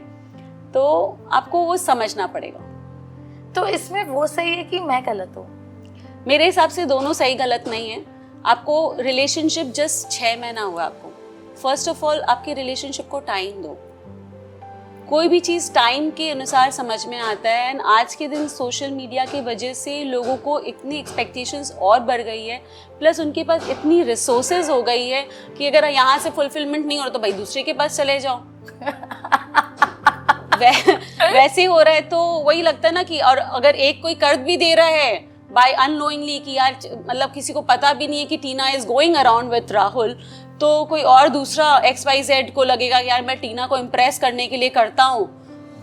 तो आपको वो समझना पड़ेगा। तो इसमें वो सही है कि मैं गलत हूँ? मेरे हिसाब से दोनों सही गलत नहीं है। आपको रिलेशनशिप जस्ट 6 महीना हुआ आपको, फर्स्ट ऑफ ऑल आपके रिलेशनशिप को टाइम दो। कोई भी चीज़ टाइम के अनुसार समझ में आता है। एंड आज के दिन सोशल मीडिया की वजह से लोगों को इतनी एक्सपेक्टेशंस और बढ़ गई है, प्लस उनके पास इतनी रिसोर्सेज हो गई है कि अगर यहाँ से फुलफिलमेंट नहीं हो रहा तो भाई दूसरे के पास चले जाओ। वैसे हो रहा है तो वही लगता है ना कि, और अगर एक कोई कर्ज भी दे रहा है बाय अननोइंगली कि यार मतलब किसी को पता भी नहीं है कि Tina is going around with Rahul, तो कोई और दूसरा XYZ को लगेगा कि यार मैं टीना को इम्प्रेस करने के लिए करता हूँ,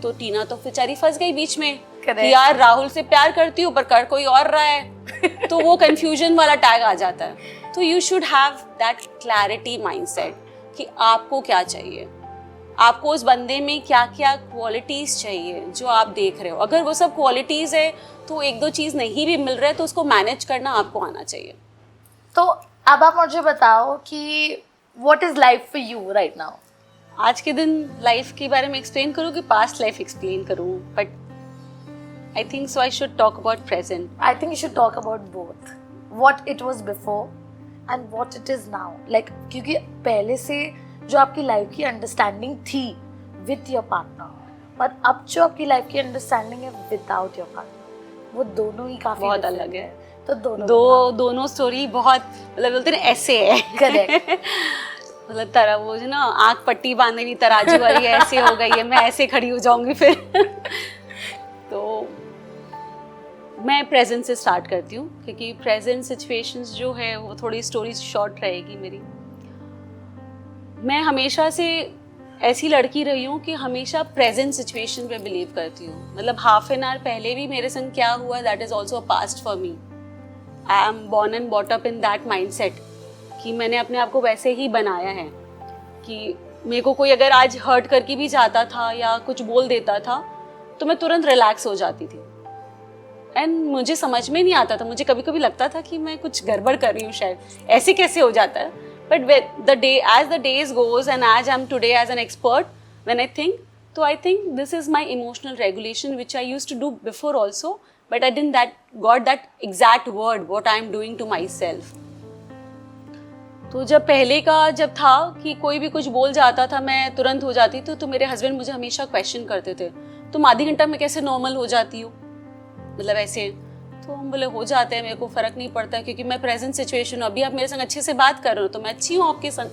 तो टीना तो बेचारी फंस गई बीच में कि यार राहुल से प्यार करती हूँ पर कर कोई और रहा है। तो वो कंफ्यूजन वाला टैग आ जाता है। तो you should have that clarity mindset कि आपको क्या चाहिए, आपको उस बंदे में क्या क्या क्वालिटीज चाहिए जो आप देख रहे हो। अगर वो सब क्वालिटीज है तो एक दो चीज़ नहीं भी मिल रहा है तो उसको मैनेज करना आपको आना चाहिए। तो अब आप मुझे बताओ कि what is life for you right now? आज के दिन लाइफ के बारे में एक्सप्लेन करूँ कि पास्ट लाइफ एक्सप्लेन करूँ? But I think so I should talk about present. I think you should talk about both, what it was before and what it is now. Like क्योंकि पहले से जो आपकी लाइफ की understanding थी with your partner और अब जो आपकी लाइफ की अंडरस्टैंडिंग है विदाउट योर पार्टनर, वो दोनों ही काफी बहुत अलग है। तो दोनों स्टोरी बहुत मतलब बोलते हैं ऐसे है। करेक्ट। मतलब तरह वो जो ना आँख पट्टी बांधे हुई तराजू वाली ऐसे हो गई है, मैं ऐसे खड़ी हो जाऊंगी फिर। तो मैं प्रेजेंट से स्टार्ट करती हूँ क्योंकि प्रेजेंट सिचुएशंस जो है वो थोड़ी स्टोरी शॉर्ट रहेगी मेरी। मैं हमेशा से ऐसी लड़की रही हूँ कि हमेशा प्रेजेंट सिचुएशन पे बिलीव करती हूँ। मतलब हाफ एन आवर पहले भी मेरे संग क्या हुआ that is also a past for me. I am born and bought up in that mindset कि मैंने अपने आप को वैसे ही बनाया है कि मेरे को कोई अगर आज हर्ट करके भी जाता था या कुछ बोल देता था तो मैं तुरंत रिलैक्स हो जाती थी। एंड मुझे समझ में नहीं आता था, मुझे कभी कभी लगता था कि मैं कुछ गड़बड़ कर रही हूँ, शायद ऐसे कैसे हो जाता है। But as the days goes and as I'm today as an expert, when I think, so I think this is my emotional regulation which I used to do before also, but I didn't got that exact word what I am doing to myself. तो जब पहले का जब था कि कोई भी कुछ बोल जाता था मैं तुरंत हो जाती थी, तो मेरे हस्बैंड मुझे हमेशा क्वेश्चन करते थे तुम आधी घंटा में कैसे नॉर्मल हो जाती हो, मतलब ऐसे। तो हम बोले हो जाते हैं, मेरे को फ़र्क नहीं पड़ता क्योंकि मैं प्रेजेंट सिचुएशन हूँ। अभी आप मेरे संग अच्छे से बात कर रहे हो तो मैं अच्छी हूँ आपके संग,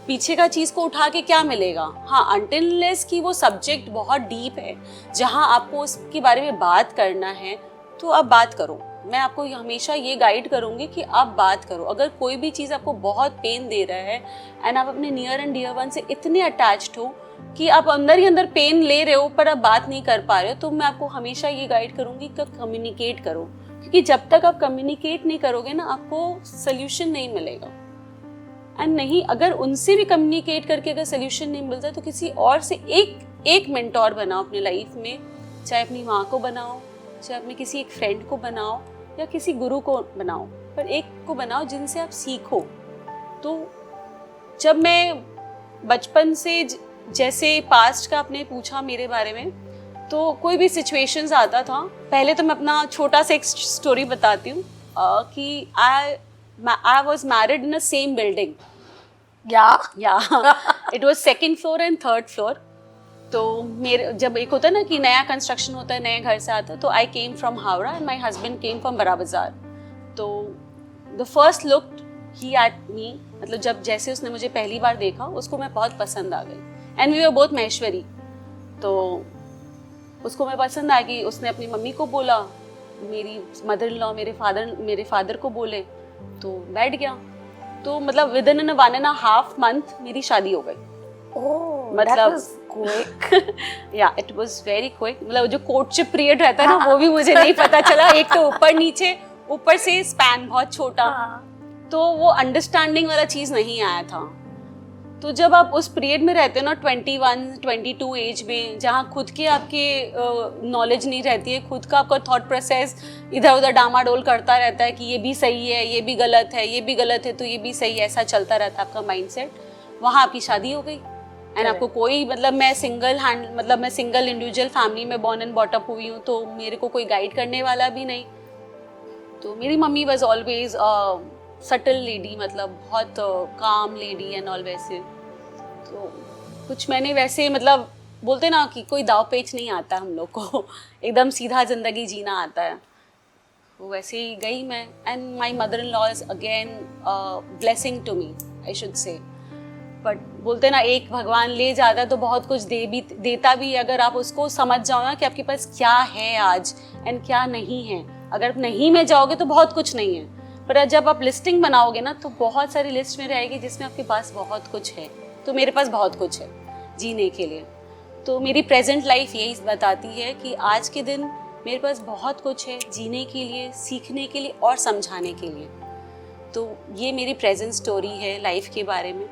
पीछे का चीज़ को उठा के क्या मिलेगा। हाँ, अनटिल कि वो सब्जेक्ट बहुत डीप है जहाँ आपको उसके बारे में बात करना है तो आप बात करो। मैं आपको हमेशा ये गाइड करूँगी कि आप बात करो। अगर कोई भी चीज़ आपको बहुत पेन दे रहा है एंड आप अपने नियर एंड डियर वन से इतने अटैच्ड हो कि आप अंदर ही अंदर पेन ले रहे हो पर आप बात नहीं कर पा रहे हो, तो मैं आपको हमेशा ये गाइड करूँगी कि कम्युनिकेट करो। क्योंकि जब तक आप कम्युनिकेट नहीं करोगे ना आपको सोल्यूशन नहीं मिलेगा। एंड नहीं, अगर उनसे भी कम्युनिकेट करके अगर सोल्यूशन नहीं मिलता तो किसी और से एक मेंटोर बनाओ अपने लाइफ में। चाहे अपनी माँ को बनाओ, चाहे अपने किसी एक फ्रेंड को बनाओ या किसी गुरु को बनाओ, पर एक को बनाओ जिनसे आप सीखो। तो जब मैं बचपन से जैसे पास्ट का आपने पूछा मेरे बारे में, तो कोई भी सिचुएशंस आता था, पहले तो मैं अपना छोटा सा एक स्टोरी बताती हूँ कि I was married in a same building. या it was 2nd floor and 3rd floor. तो मेरे जब एक होता है ना कि नया कंस्ट्रक्शन होता है, नए घर से आता है, तो I came from Howrah and my husband came from Bara Bazar. तो द फर्स्ट लुक ही एट मी, मतलब जब जैसे उसने मुझे पहली बार देखा उसको मैं बहुत पसंद आ गई। And we were both Maheshwari. तो उसको मैं पसंद आ गई। उसने अपनी मम्मी को बोला, मेरी मदर इन लॉ मेरे फादर को बोले, तो बैठ गया। तो मतलब विद इन 1.5 month मेरी शादी हो गई। मतलब या इट वाज वेरी क्विक। मतलब जो कोर्टशिप पीरियड रहता है ना वो भी मुझे नहीं पता चला। एक तो ऊपर नीचे, ऊपर से स्पैन बहुत छोटा, तो वो अंडरस्टैंडिंग वाला चीज़ नहीं आया था। तो जब आप उस पीरियड में रहते हो ना 21-22 एज में, जहाँ खुद के आपके नॉलेज नहीं रहती है, खुद का आपका थॉट प्रोसेस इधर उधर डामाडोल करता रहता है कि ये भी सही है, ये भी गलत है, ये भी गलत है तो ये भी सही है, ऐसा चलता रहता है आपका माइंडसेट। वहाँ आपकी शादी हो गई एंड आपको कोई, मतलब मैं सिंगल इंडिविजुअल फैमिली में बॉर्न एंड बॉट अप हुई हूँ, तो मेरे को कोई गाइड करने वाला भी नहीं। तो मेरी mummy was always subtle lady, मतलब बहुत काम लेडी एंड ऑल वैसे। तो कुछ मैंने वैसे मतलब बोलते ना कि कोई दाव पेच नहीं आता हम लोग को एकदम सीधा ज़िंदगी जीना आता है, वो वैसे ही गई मैं। And my mother in law is again blessing to me, I should say. But बोलते ना एक भगवान ले जाता है तो बहुत कुछ देता भी, अगर आप उसको समझ जाओ ना कि आपके पास क्या है आज एंड क्या नहीं है। अगर आप नहीं में जाओगे तो बहुत कुछ नहीं है, पर जब आप लिस्टिंग बनाओगे ना तो बहुत सारी लिस्ट में रहेगी जिसमें आपके पास बहुत कुछ है। तो मेरे पास बहुत कुछ है जीने के लिए। तो मेरी प्रेजेंट लाइफ यही बताती है कि आज के दिन मेरे पास बहुत कुछ है जीने के लिए, सीखने के लिए और समझाने के लिए। तो ये मेरी प्रेजेंट स्टोरी है लाइफ के बारे में।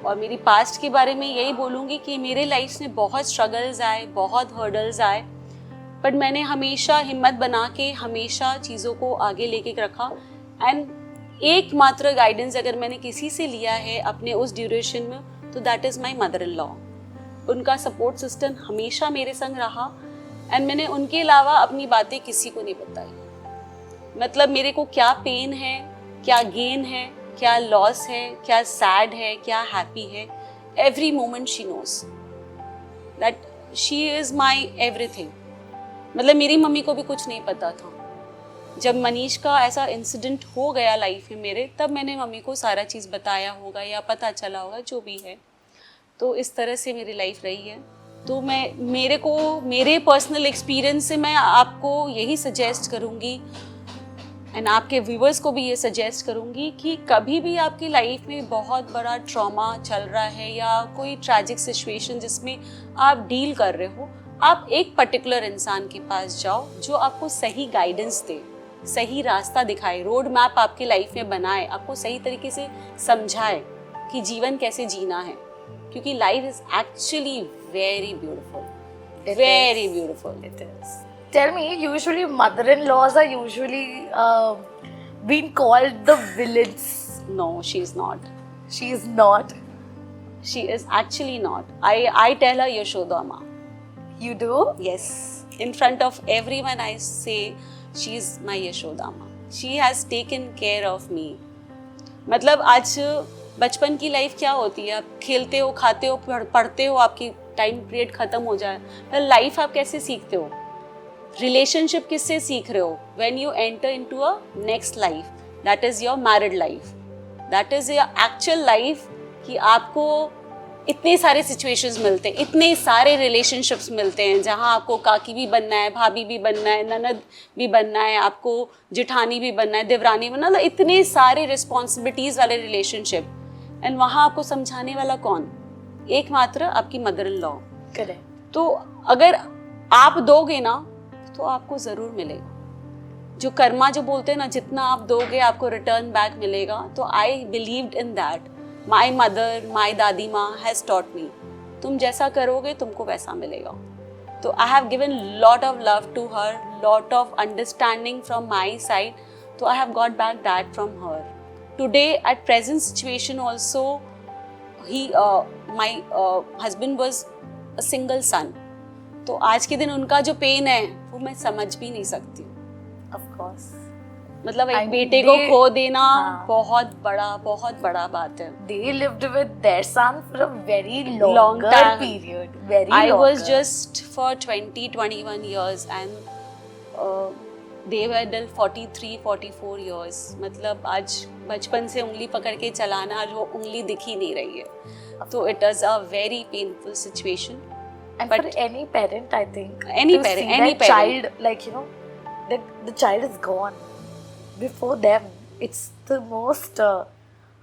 और मेरी पास्ट के बारे में यही बोलूँगी कि मेरे लाइफ में बहुत स्ट्रगल्स आए, बहुत हर्डल्स आए, बट मैंने हमेशा हिम्मत बना के हमेशा चीज़ों को आगे लेके रखा। एंड एकमात्र गाइडेंस अगर मैंने किसी से लिया है अपने उस ड्यूरेशन में तो that is my mother in law. उनका सपोर्ट सिस्टम हमेशा मेरे संग रहा एंड मैंने उनके अलावा अपनी बातें किसी को नहीं बताई। मतलब मेरे को क्या पेन है, क्या गेन है, क्या लॉस है, क्या सैड है, क्या हैप्पी है, every moment she knows that she is my everything. मतलब मेरी मम्मी को भी कुछ नहीं पता था। जब मनीष का ऐसा इंसिडेंट हो गया लाइफ में मेरे, तब मैंने मम्मी को सारा चीज़ बताया होगा या पता चला होगा, जो भी है। तो इस तरह से मेरी लाइफ रही है। तो मेरे पर्सनल एक्सपीरियंस से मैं आपको यही सजेस्ट करूँगी एंड आपके व्यूवर्स को भी ये सजेस्ट करूँगी कि कभी भी आपकी लाइफ में बहुत बड़ा ट्रॉमा चल रहा है या कोई ट्रैजिक सिचुएशन जिसमें आप डील कर रहे हो, आप एक पर्टिकुलर इंसान के पास जाओ जो आपको सही गाइडेंस दे, सही रास्ता दिखाए, रोड मैप आपकी लाइफ में बनाए, आपको सही तरीके से समझाए कि जीवन कैसे जीना है। क्योंकि life is actually very beautiful, very beautiful. It is. Tell me, usually mother-in-laws are usually being called the villains. No, she is not. She is not. She is actually not. I tell her Yashodama. You do? Yes. In front of everyone I say she is my Yashodama. She has taken care of me. मतलब आज बचपन की life क्या होती है, आप खेलते हो, खाते हो, पढ़ते हो, आपकी टाइम पीरियड खत्म हो जाए, पर लाइफ आप कैसे सीखते हो, रिलेशनशिप किससे सीख रहे हो? When you enter into a next life, that is your married life, that is your actual life. कि आपको इतने सारे सिचुएशंस मिलते हैं, इतने सारे रिलेशनशिप्स मिलते हैं जहाँ आपको काकी भी बनना है, भाभी भी बनना है, ननद भी बनना है, आपको जिठानी भी बनना है, देवरानी बनना, मतलब इतने सारे रिस्पॉन्सिबिलिटीज़ वाले रिलेशनशिप। एंड वहाँ आपको समझाने वाला कौन? एकमात्र आपकी मदर इन लॉ। करेक्ट। तो अगर आप दोगे ना तो आपको ज़रूर मिलेगा। जो कर्मा जो बोलते हैं ना, जितना आप दोगे आपको रिटर्न बैक मिलेगा। तो I believed in that. My mother, my दादी माँ हैज़ टॉट मी, तुम जैसा करोगे तुमको वैसा मिलेगा। तो I have given lot of love to her, lot of understanding from my side. तो I have got back that from her. Today at present situation also, my husband was a single son. तो आज के दिन उनका जो pen है वो मैं समझ भी नहीं सकती। Of course. मतलब एक बेटे को खो देना बहुत बड़ा बात है। They lived with their son for a very long longer time. period. Very I longer. was just for 20-21 years and they were till 43-44 years. मतलब आज बचपन से उंगली पकड़ के चलाना, आज वो उंगली दिख ही नहीं रही है। तो it is a very painful situation. And but for any parent, I think, any to parent, see any that parent. child, like, you know, that the child is gone before them, it's the most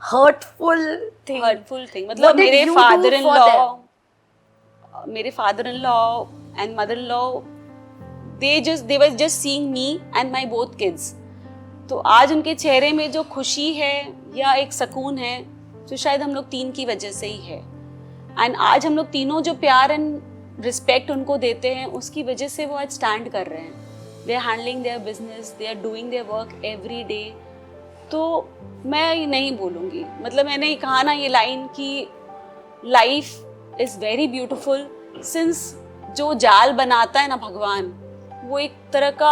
hurtful thing. मतलब What did मेरे you do father in law and mother in law, they were just seeing me and my both kids. तो आज उनके चेहरे में जो खुशी है या एक सुकून है, जो शायद हम लोग तीन की वजह से ही है। एंड आज हम लोग तीनों जो प्यार एंड रिस्पेक्ट उनको देते हैं, उसकी वजह से वो आज स्टैंड कर रहे हैं। They are handling their business, they are doing their work every day. तो मैं नहीं बोलूँगी, मतलब मैंने कहा ना ये लाइन कि life is very beautiful since जो जाल बनाता है ना भगवान, वो एक तरह का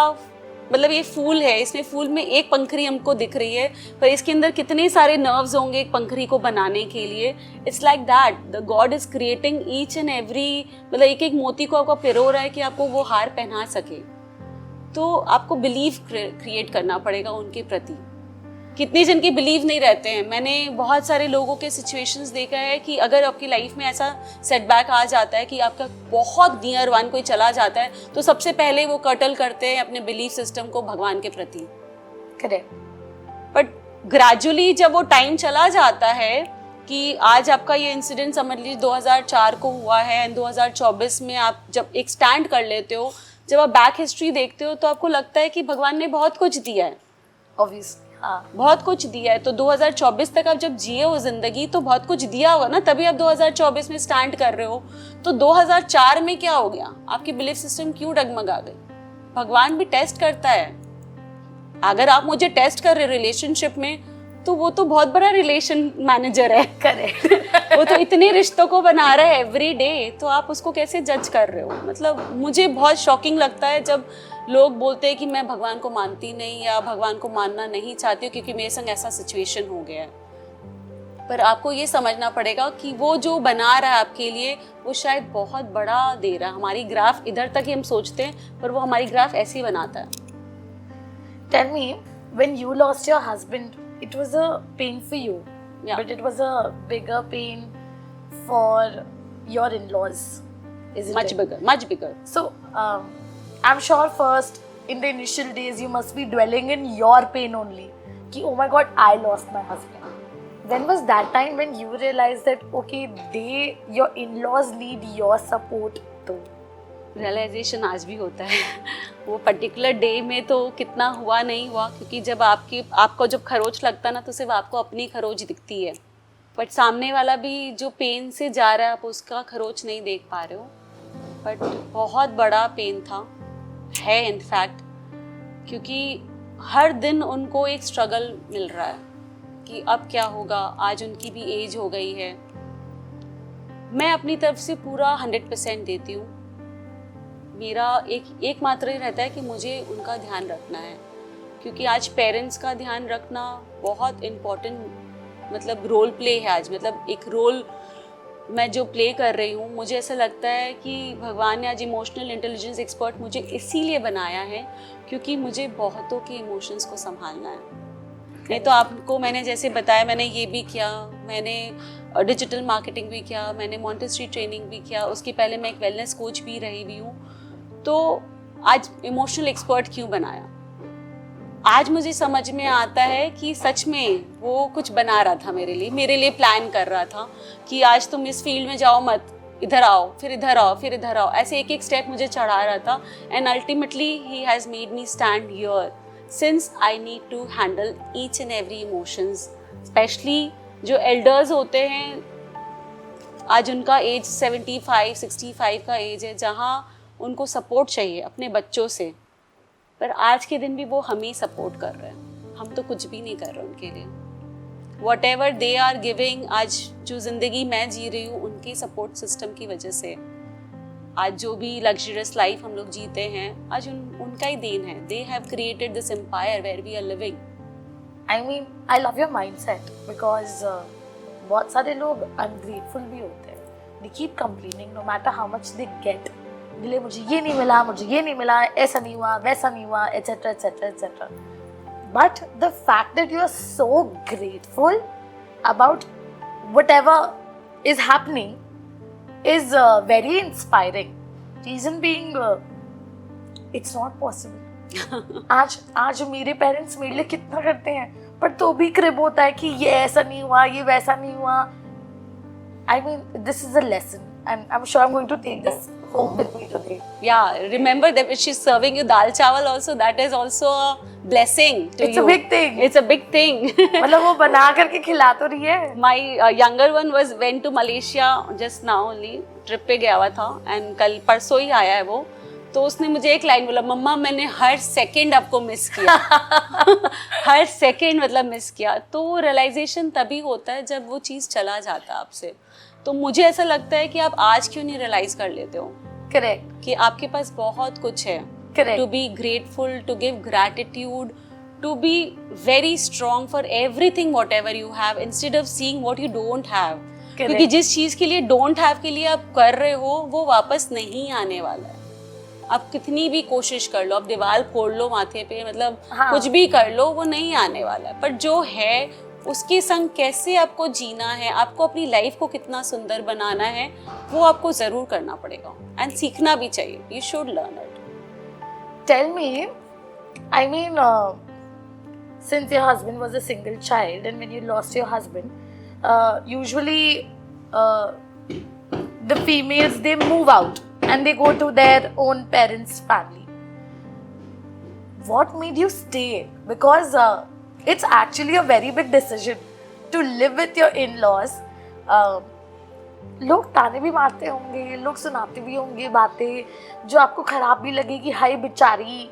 मतलब ये फूल है, इसमें फूल में एक पंखुड़ी हमको दिख रही है, पर इसके अंदर कितने सारे नर्व्स होंगे एक पंखुड़ी को बनाने के लिए. It's like that the God is creating each and every, मतलब एक एक मोती को आपको पिरो रहा है कि आपको वो हार पहना सके. तो आपको बिलीव क्रिएट करना पड़ेगा उनके प्रति. कितने जन के बिलीव नहीं रहते हैं. मैंने बहुत सारे लोगों के सिचुएशंस देखा है कि अगर आपकी लाइफ में ऐसा सेटबैक आ जाता है कि आपका बहुत नियर वन कोई चला जाता है, तो सबसे पहले वो कर्टल करते हैं अपने बिलीफ सिस्टम को भगवान के प्रति. करेक्ट. बट ग्रेजुअली जब वो टाइम चला जाता है कि आज आपका ये इंसिडेंट समझ लीजिए 2004 को हुआ है एंड 2024 में आप जब एक स्टैंड कर लेते हो, जब आप बैक हिस्ट्री देखते हो तो आपको लगता है कि भगवान ने बहुत कुछ दिया है. ऑब्वियसली हाँ, बहुत कुछ दिया है. तो 2024 तक आप जब जिए हो जिंदगी तो बहुत कुछ दिया होगा ना, तभी आप 2024 में स्टैंड कर रहे हो. तो 2004 में क्या हो गया, आपकी बिलीफ सिस्टम क्यों डगमगा गई? भगवान भी टेस्ट करता है. अगर आप मुझे टेस्ट कर रहे रिलेशनशिप में, तो वो तो बहुत बड़ा रिलेशन मैनेजर है. करेक्ट. वो तो इतने रिश्तों को बना रहा है एवरी डे, तो आप उसको कैसे जज कर रहे हो? मतलब मुझे बहुत शॉकिंग लगता है जब लोग बोलते हैं कि मैं भगवान को मानती नहीं या भगवान को मानना नहीं चाहती हूँ क्योंकि मेरे संग ऐसा सिचुएशन हो गया है. पर आपको ये समझना पड़ेगा कि वो जो बना रहा है आपके लिए, वो शायद बहुत बड़ा दे रहा है. हमारी ग्राफ इधर तक ही हम सोचते हैं, पर वो हमारी ग्राफ ऐसे ही बनाता है. Tell me, when you lost your husband, it was a pain for you, Yeah. but it was a bigger pain for your in-laws, isn't Much it? bigger, much bigger. So, I'm sure first in the initial days you must be dwelling in your pain only. Ki, oh my God, I lost my husband. When was that time when you realized that okay, your in-laws need your support too? Realisation आज भी होता है. वो particular day में तो कितना हुआ नहीं हुआ, क्योंकि जब आपको जब खरोच लगता है ना, तो सिर्फ आपको अपनी खरोच दिखती है, बट सामने वाला भी जो पेन से जा रहा है आप उसका खरोच नहीं देख पा रहे हो. बट बहुत बड़ा पेन था, है इनफैक्ट, क्योंकि हर दिन उनको एक स्ट्रगल मिल रहा है कि अब क्या होगा. आज उनकी भी एज हो गई है. मैं अपनी तरफ से पूरा 100% देती हूँ. मेरा एक मात्र ही रहता है कि मुझे उनका ध्यान रखना है, क्योंकि आज पेरेंट्स का ध्यान रखना बहुत इम्पोर्टेंट, मतलब रोल प्ले है आज. मतलब एक रोल मैं जो प्ले कर रही हूँ, मुझे ऐसा लगता है कि भगवान ने आज इमोशनल इंटेलिजेंस एक्सपर्ट मुझे इसीलिए बनाया है क्योंकि मुझे बहुतों के इमोशंस को संभालना है. नहीं तो आपको मैंने जैसे बताया, मैंने ये भी किया, मैंने डिजिटल मार्केटिंग भी किया, मैंने मॉन्टेसरी ट्रेनिंग भी किया, उसके पहले मैं एक वेलनेस कोच भी रही हुई हूँ. तो आज इमोशनल एक्सपर्ट क्यों बनाया? आज मुझे समझ में आता है कि सच में वो कुछ बना रहा था मेरे लिए प्लान कर रहा था कि आज तुम इस फील्ड में जाओ मत, इधर आओ, फिर इधर आओ, फिर इधर आओ. ऐसे एक एक स्टेप मुझे चढ़ा रहा था. And ultimately he has made me stand here since I need to handle each and every emotions. Specially जो एल्डर्स होते हैं, आज उनका एज 75-65 का एज है, जहाँ उनको सपोर्ट चाहिए अपने बच्चों से, पर आज के दिन भी वो हम ही सपोर्ट कर रहे हैं. हम तो कुछ भी नहीं कर रहे उनके लिए. Whatever they are giving, आज जो ज़िंदगी मैं जी रही हूँ उनके सपोर्ट सिस्टम की वजह से, आज जो भी लग्जरियस लाइफ हम लोग जीते हैं, आज उनका ही देन है. They have created this empire where we are living. I mean, I love your mindset because बहुत सारे लोग अनग्रेटफुल भी होते हैं. They keep complaining no matter how much they get. दिले मुझे ये नहीं मिला, मुझे ये नहीं मिला, ऐसा नहीं हुआ, वैसा नहीं हुआ, etc etc etc. But the fact that you are so grateful about whatever is happening is very inspiring. Reason being, it's not possible. आज मेरे पेरेंट्स मेरे लिए कितना करते हैं, पर तो भी क्रिब होता है कि ये ऐसा नहीं हुआ, ये वैसा नहीं हुआ. I mean, this is a lesson and I'm sure I'm going to take this home with me today. Yeah, remember that when she's serving you dal chawal also, that is also a blessing to It's you. a big thing. It's a big thing. मतलब वो बना करके खिला तो रही है. My younger one went to Malaysia just now only, trip पे गया हुआ था एंड कल परसों ही आया है वो. तो उसने मुझे एक लाइन बोला, मम्मा मैंने हर सेकंड आपको मिस किया. हर सेकंड मतलब मिस किया. तो वो रियलाइजेशन तभी होता है जब वो चीज़ चला जाता है आपसे. तो मुझे ऐसा लगता है कि आप आज क्यों नहीं रियलाइज़ कर लेते हो करेक्ट कि आपके पास बहुत कुछ है. Correct. to be grateful, to give gratitude, to be very strong for everything whatever you have instead of seeing what you don't have. Correct. क्योंकि जिस चीज़ के लिए don't have के लिए आप कर रहे हो वो वापस नहीं आने वाला है. आप कितनी भी कोशिश कर लो, आप दीवार फोड़ लो माथे पे, मतलब हाँ. कुछ भी कर लो, वो नहीं आने वाला है. पर जो है उसके संग कैसे आपको जीना है, आपको अपनी लाइफ को कितना सुंदर बनाना है, वो आपको ज़रूर करना पड़ेगा एंड सीखना भी चाहिए. You should learn it. Tell me, I mean, since your husband was a single child and when you lost your husband, usually the females, they move out and they go to their own parents' family. What made you stay? Because it's actually a very big decision to live with your in-laws. लोग ताने भी मारते होंगे, लोग सुनाते भी होंगे बातें जो आपको खराब भी लगे कि हाय बेचारी,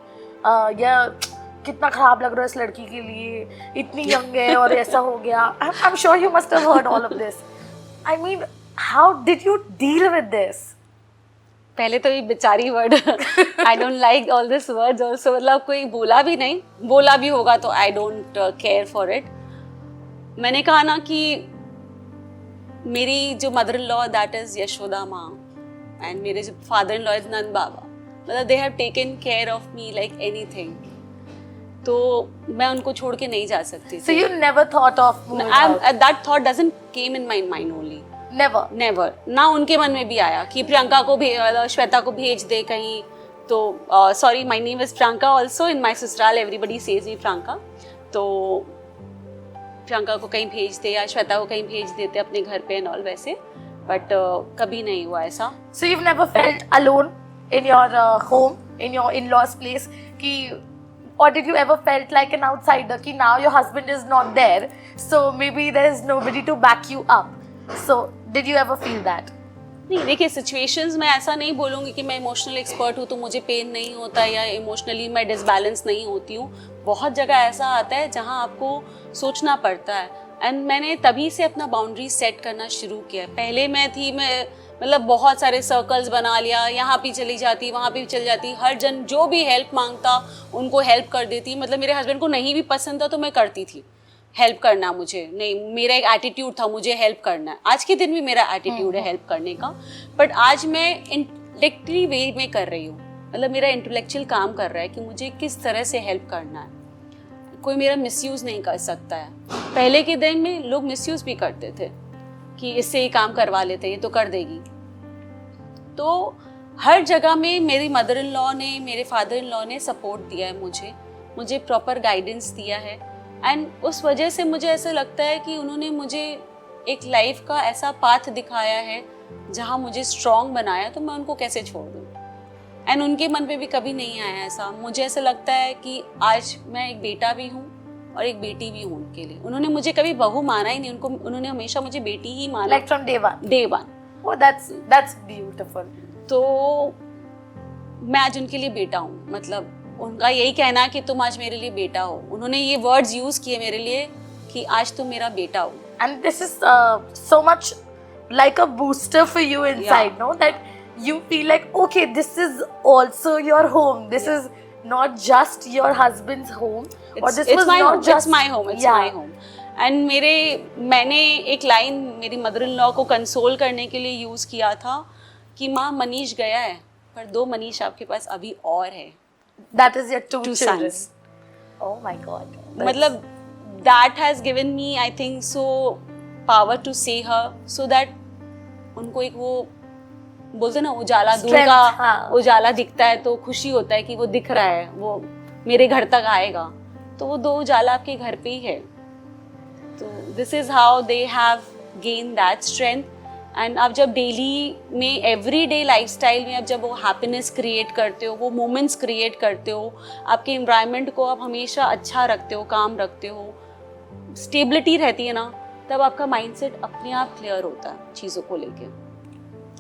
या कितना खराब लग रहा है इस लड़की के लिए, इतनी यंग है और ऐसा हो गया. I am sure you must have heard all of this. I mean, how did you deal with this? पहले तो ये बेचारी word I don't like all this words also. मतलब कोई बोला भी नहीं, बोला भी होगा तो I don't care for it. मैंने कहा ना कि मेरी जो mother in law that is Yashoda माँ एंड मेरे जो फादर इन लॉ इज नंद बाबा, मतलब they have taken care of me like anything. तो मैं उनको छोड़ के नहीं जा सकती. So you never thought of moving out? That thought doesn't came in my mind only. Never. ना उनके मन में भी आया कि प्रियंका को भी, श्वेता को भेज दे कहीं. तो sorry, my name is Priyanka also. In my ससुराल एवरीबडी सेज मी प्रियंका. तो प्रियंका को कहीं भेज दे या श्वेता को कहीं भेज देते अपने घर पे एंड ऑल वैसे. बट कभी नहीं हुआ ऐसा. So you've never felt alone in your home, in your in-laws place, कि or did you ever felt like an outsider कि now your husband is not there, so maybe there is nobody to back you up? So did you ever feel that? नहीं, देखिए situations में ऐसा नहीं बोलूँगी कि मैं इमोशनल एक्सपर्ट हूँ तो मुझे पेन नहीं होता या इमोशनली मैं डिसबैलेंस नहीं होती हूँ. बहुत जगह ऐसा आता है जहाँ आपको सोचना पड़ता है एंड मैंने तभी से अपना बाउंड्री सेट करना शुरू किया. पहले मैं मतलब बहुत सारे सर्कल्स बना लिया, यहाँ भी चली जाती, वहाँ भी चली जाती, हर जन जो भी हेल्प मांगता उनको हेल्प कर देती. मतलब मेरे हस्बैंड को नहीं भी पसंद था तो मैं करती थी हेल्प करना. मुझे नहीं, मेरा एक एटीट्यूड था मुझे हेल्प करना है. आज के दिन भी मेरा एटीट्यूड है हेल्प करने का. बट आज मैं इंटेलेक्चुअली वे में कर रही हूँ. मतलब मेरा इंटेलेक्चुअल काम कर रहा है कि मुझे किस तरह से हेल्प करना है. कोई मेरा मिसयूज़ नहीं कर सकता है. पहले के दिन में लोग मिसयूज़ भी करते थे कि इससे ही काम करवा लेते, ये तो कर देगी. तो हर जगह में मेरी मदर इन लॉ ने, मेरे फादर इन लॉ ने सपोर्ट दिया है मुझे प्रॉपर गाइडेंस दिया है. एंड उस वजह से मुझे ऐसा लगता है कि उन्होंने मुझे एक लाइफ का ऐसा पाथ दिखाया है जहाँ मुझे स्ट्रॉन्ग बनाया, तो मैं उनको कैसे छोड़ दूँ. एंड उनके मन पे भी कभी नहीं आया ऐसा. मुझे ऐसा लगता है कि आज मैं एक बेटा भी हूँ और एक बेटी भी हूँ उनके लिए. उन्होंने मुझे कभी बहू माना ही नहीं, उन्होंने हमेशा मुझे बेटी ही माना. Like from day one? Day one. Oh, that's beautiful. तो मैं आज उनके लिए बेटा हूँ. मतलब उनका यही कहना कि तुम आज मेरे लिए बेटा हो. उन्होंने ये वर्ड्स यूज किए मेरे लिए कि आज तुम मेरा बेटा हो. And this is so much like a booster for you inside, no? That you feel like, okay, this is also your home. This is not just your husband's home. It's my home. And मैंने एक line मेरी mother in law को console करने के लिए use किया था कि माँ मनीष गया है पर 2 मनीष आपके पास अभी और है. That is your two children. Sons. Oh my God. मतलब that has given me I think so power to say her so that उनको एक वो बोलते ना उजाला, दूर का हाँ. उजाला दिखता है तो खुशी होता है कि वो दिख रहा है, वो मेरे घर तक आएगा. तो वो 2 उजाला आपके घर पे ही है. तो this is how they have gain that strength. And आप जब डेली में एवरीडे लाइफस्टाइल में आप जब वो हैप्पीनेस क्रिएट करते हो, वो मोमेंट्स क्रिएट करते हो, आपके एनवायरनमेंट को आप हमेशा अच्छा रखते हो, काम रखते हो, स्टेबिलिटी रहती है ना, तब आपका माइंडसेट अपने आप क्लियर होता है चीज़ों को लेके.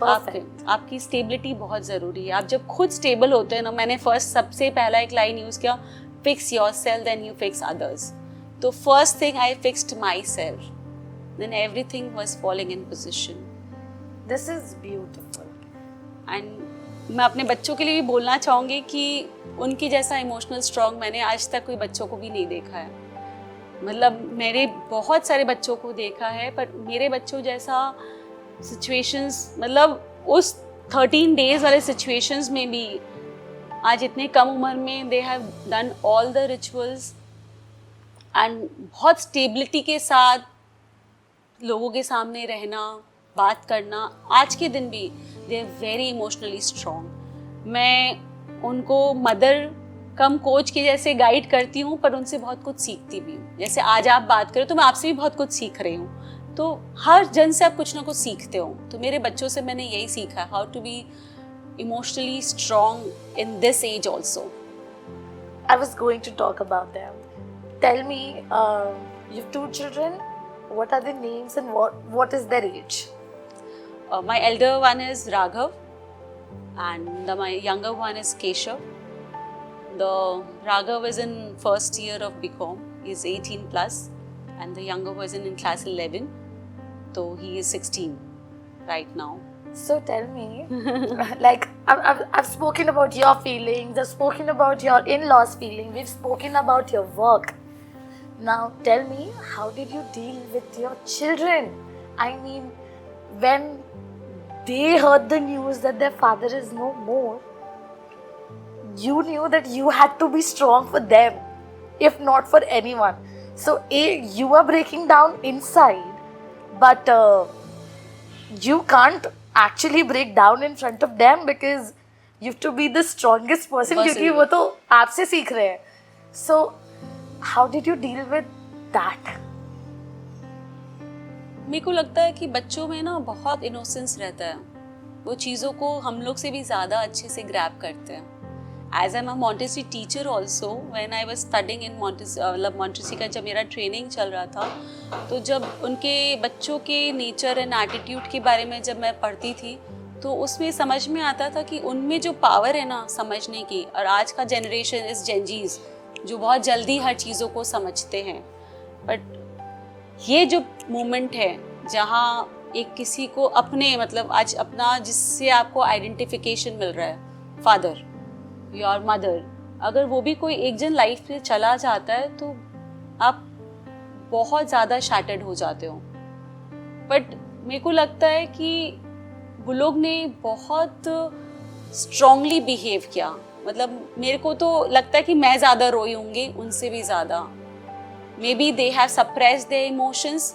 आपकी स्टेबिलिटी बहुत ज़रूरी है. आप जब खुद स्टेबल होते हैं ना, मैंने सबसे पहला एक लाइन यूज़ किया, fix yourself then you fix others. तो first thing I fixed myself, then everything was falling in position. This is beautiful. And मैं अपने बच्चों के लिए भी बोलना चाहूँगी कि उनकी जैसा इमोशनल स्ट्रॉन्ग मैंने आज तक कोई बच्चों को भी नहीं देखा है। मतलब मेरे बहुत सारे बच्चों को देखा है, पर मेरे बच्चों जैसा सिचुएशंस, मतलब उस 13 डेज वाले सिचुएशंस में भी आज इतने कम उम्र में they have done all the rituals and बहुत स्टेबिलिटी के साथ लोगों के सामने रहना, बात करना। आज के दिन भी they are very emotionally strong. मैं उनको मदर कम कोच के जैसे गाइड करती हूँ, पर उनसे बहुत कुछ सीखती भी हूँ। जैसे आज आप बात करो तो मैं आपसे भी बहुत कुछ सीख रही हूँ। तो हर जन से आप कुछ ना कुछ सीखते हो। तो मेरे बच्चों से मैंने यही सीखा, how to be emotionally strong in this age also. I was going to talk about them. Tell me, you have 2 children. What are their names and what is their age? My elder one is Raghav and my younger one is Keshav. The Raghav is in first year of BCom. He's 18 plus, and the younger person in class 11. So he is 16 right now. So tell me, like I've spoken about your feelings, I've spoken about your in-laws' feelings, we've spoken about your work. Now tell me, how did you deal with your children? I mean, when they heard the news that their father is no more, you knew that you had to be strong for them, if not for anyone. So you are breaking down inside, but you can't actually break down in front of them because you have to be the strongest person क्योंकि वो तो आपसे सीख रहे हैं. So how did you deal with that? मेरे को लगता है कि बच्चों में ना बहुत इनोसेंस रहता है. वो चीज़ों को हम लोग से भी ज़्यादा अच्छे से ग्रैब करते हैं. As I'm a Montessori teacher also, when I was studying in Montessori का जब मेरा ट्रेनिंग चल रहा था, तो जब उनके बच्चों के नेचर एंड एटीट्यूड के बारे में जब मैं पढ़ती थी, तो उसमें समझ में आता था कि उनमें जो पावर है ना समझने की, और आज का जनरेशन इस जेनजीज जो बहुत जल्दी हर चीज़ों को समझते हैं, बट ये जो मोमेंट है जहाँ एक किसी को अपने मतलब आज अपना जिससे आपको आइडेंटिफिकेशन मिल रहा है, फादर योर मदर, अगर वो भी कोई एक जन लाइफ से चला जाता है तो आप बहुत ज़्यादा शैटर्ड हो जाते हो. बट मेरे को लगता है कि वो लोग ने बहुत स्ट्रांगली बिहेव किया. मतलब मेरे को तो लगता है कि मैं ज़्यादा रोई होंगी उनसे भी ज़्यादा. May be they have suppressed their emotions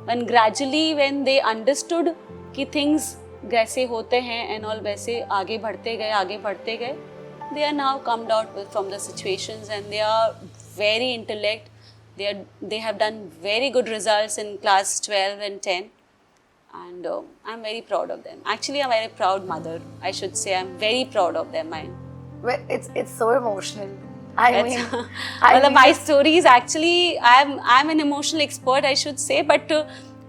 and gradually when they understood कि थिंग्स कैसे होते हैं एंड ऑल, वैसे आगे बढ़ते गए. They are now come out from the situations and they are very intellect. They have done very good results in class 12 and 10, and I'm very proud of them. Actually, I'm a very proud mother. I should say I'm very proud of them. Well, it's so emotional. I mean, my story is actually I'm an emotional expert, I should say, but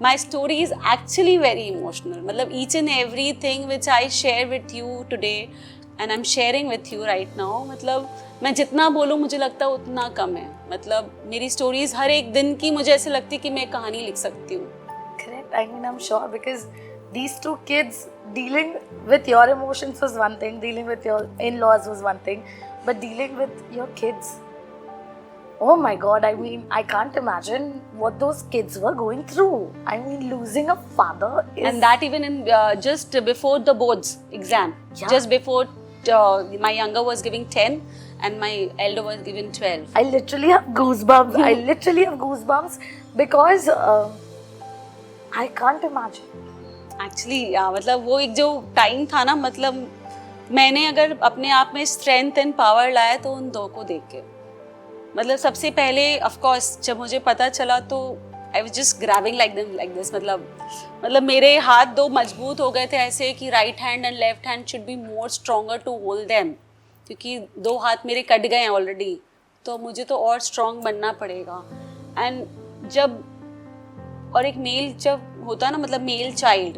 my story is actually very emotional. मतलब each and everything which I share with you today. And I'm sharing with you right now. मतलब मैं जितना बोलूँ मुझे लगता है उतना कम है. मतलब मेरी स्टोरीज हर एक दिन की मुझे ऐसे लगती है कि मैं कहानी लिख सकती हूँ. Correct. I mean, I'm sure because these 2 kids dealing with your emotions was one thing, dealing with your in-laws was one thing, but dealing with your kids, oh my God, I mean, I can't imagine what those kids were going through. I mean, losing a father is... And that even in just before the boards exam, just before my younger was giving 10 and my elder was giving 12. I literally have goosebumps. I literally have goosebumps because I can't imagine. Actually, मतलब वो एक जो time था ना, मतलब मैंने अगर अपने आप में स्ट्रेंथ एंड पावर लाया तो उन 2 को देख के. मतलब सबसे पहले ऑफ कोर्स जब मुझे पता चला तो I was just grabbing like this. मतलब मेरे हाथ 2 मजबूत हो गए थे ऐसे कि right hand and left hand should be more stronger to hold them, क्योंकि 2 हाथ मेरे कट गए हैं ऑलरेडी, तो मुझे तो और स्ट्रॉन्ग बनना पड़ेगा. एंड जब और एक मेल जब होता है ना, मतलब male child,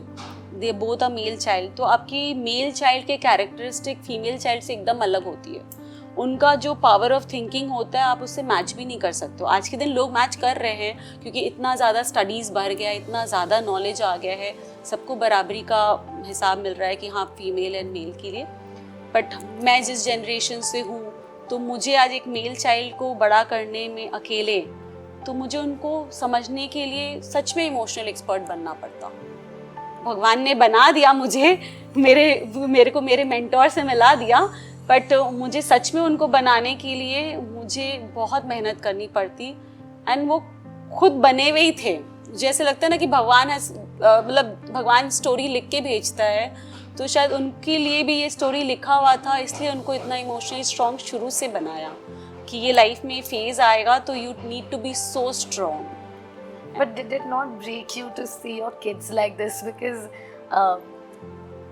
they both a male child, तो आपकी मेल चाइल्ड के कैरेक्टरिस्टिक फीमेल चाइल्ड से एकदम अलग होती है. उनका जो पावर ऑफ थिंकिंग होता है आप उससे मैच भी नहीं कर सकते हो. आज के दिन लोग मैच कर रहे हैं क्योंकि इतना ज़्यादा स्टडीज़ बढ़ गया, इतना ज़्यादा नॉलेज आ गया है, सबको बराबरी का हिसाब मिल रहा है कि हाँ फीमेल एंड मेल के लिए. बट मैं जिस जनरेशन से हूँ, तो मुझे आज एक मेल चाइल्ड को बड़ा करने में अकेले, तो मुझे उनको समझने के लिए सच में इमोशनल एक्सपर्ट बनना पड़ता। भगवान ने बना दिया मुझे, मेरे को मेरे मेंटोर से मिला दिया, बट मुझे सच में उनको बनाने के लिए मुझे बहुत मेहनत करनी पड़ती। एंड वो खुद बने हुए ही थे। मुझे ऐसे लगता है ना कि भगवान स्टोरी लिख के भेजता है, तो शायद उनके लिए भी ये स्टोरी लिखा हुआ था, इसलिए उनको इतना इमोशनली स्ट्रॉन्ग शुरू से बनाया कि ये लाइफ में फेज आएगा तो you need to be so strong. But did it not break you to see your kids like this? Because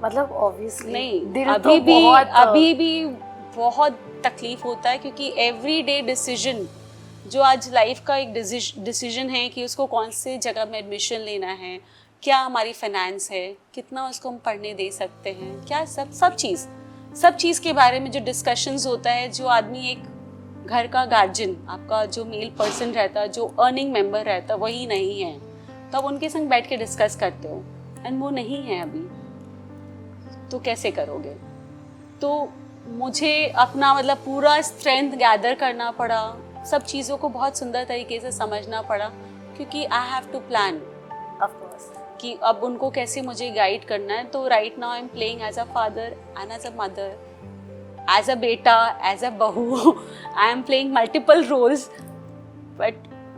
मतलब obviously नहीं, बहुत अभी भी बहुत तकलीफ होता है, क्योंकि एवरीडे डिसीजन जो आज लाइफ का एक डिसीजन है कि उसको कौन से जगह में एडमिशन लेना है, क्या हमारी फाइनेंस है, कितना उसको हम पढ़ने दे सकते हैं, क्या सब चीज़ के बारे में जो डिस्कशंस होता है, जो आदमी एक घर का गार्जियन, आपका जो मेल पर्सन रहता है, जो अर्निंग मेंबर रहता है, वही नहीं है, तो आप उनके संग बैठ के डिस्कस करते हो, एंड वो नहीं है अभी, तो कैसे करोगे? तो मुझे अपना पूरा स्ट्रेंथ गैदर करना पड़ा, सब चीज़ों को बहुत सुंदर तरीके से समझना पड़ा, क्योंकि I have to plan of course कि अब उनको कैसे मुझे गाइड करना है। तो right now I am playing as a father and as a mother, as a बेटा, एज अ बहू, I am playing multiple roles, but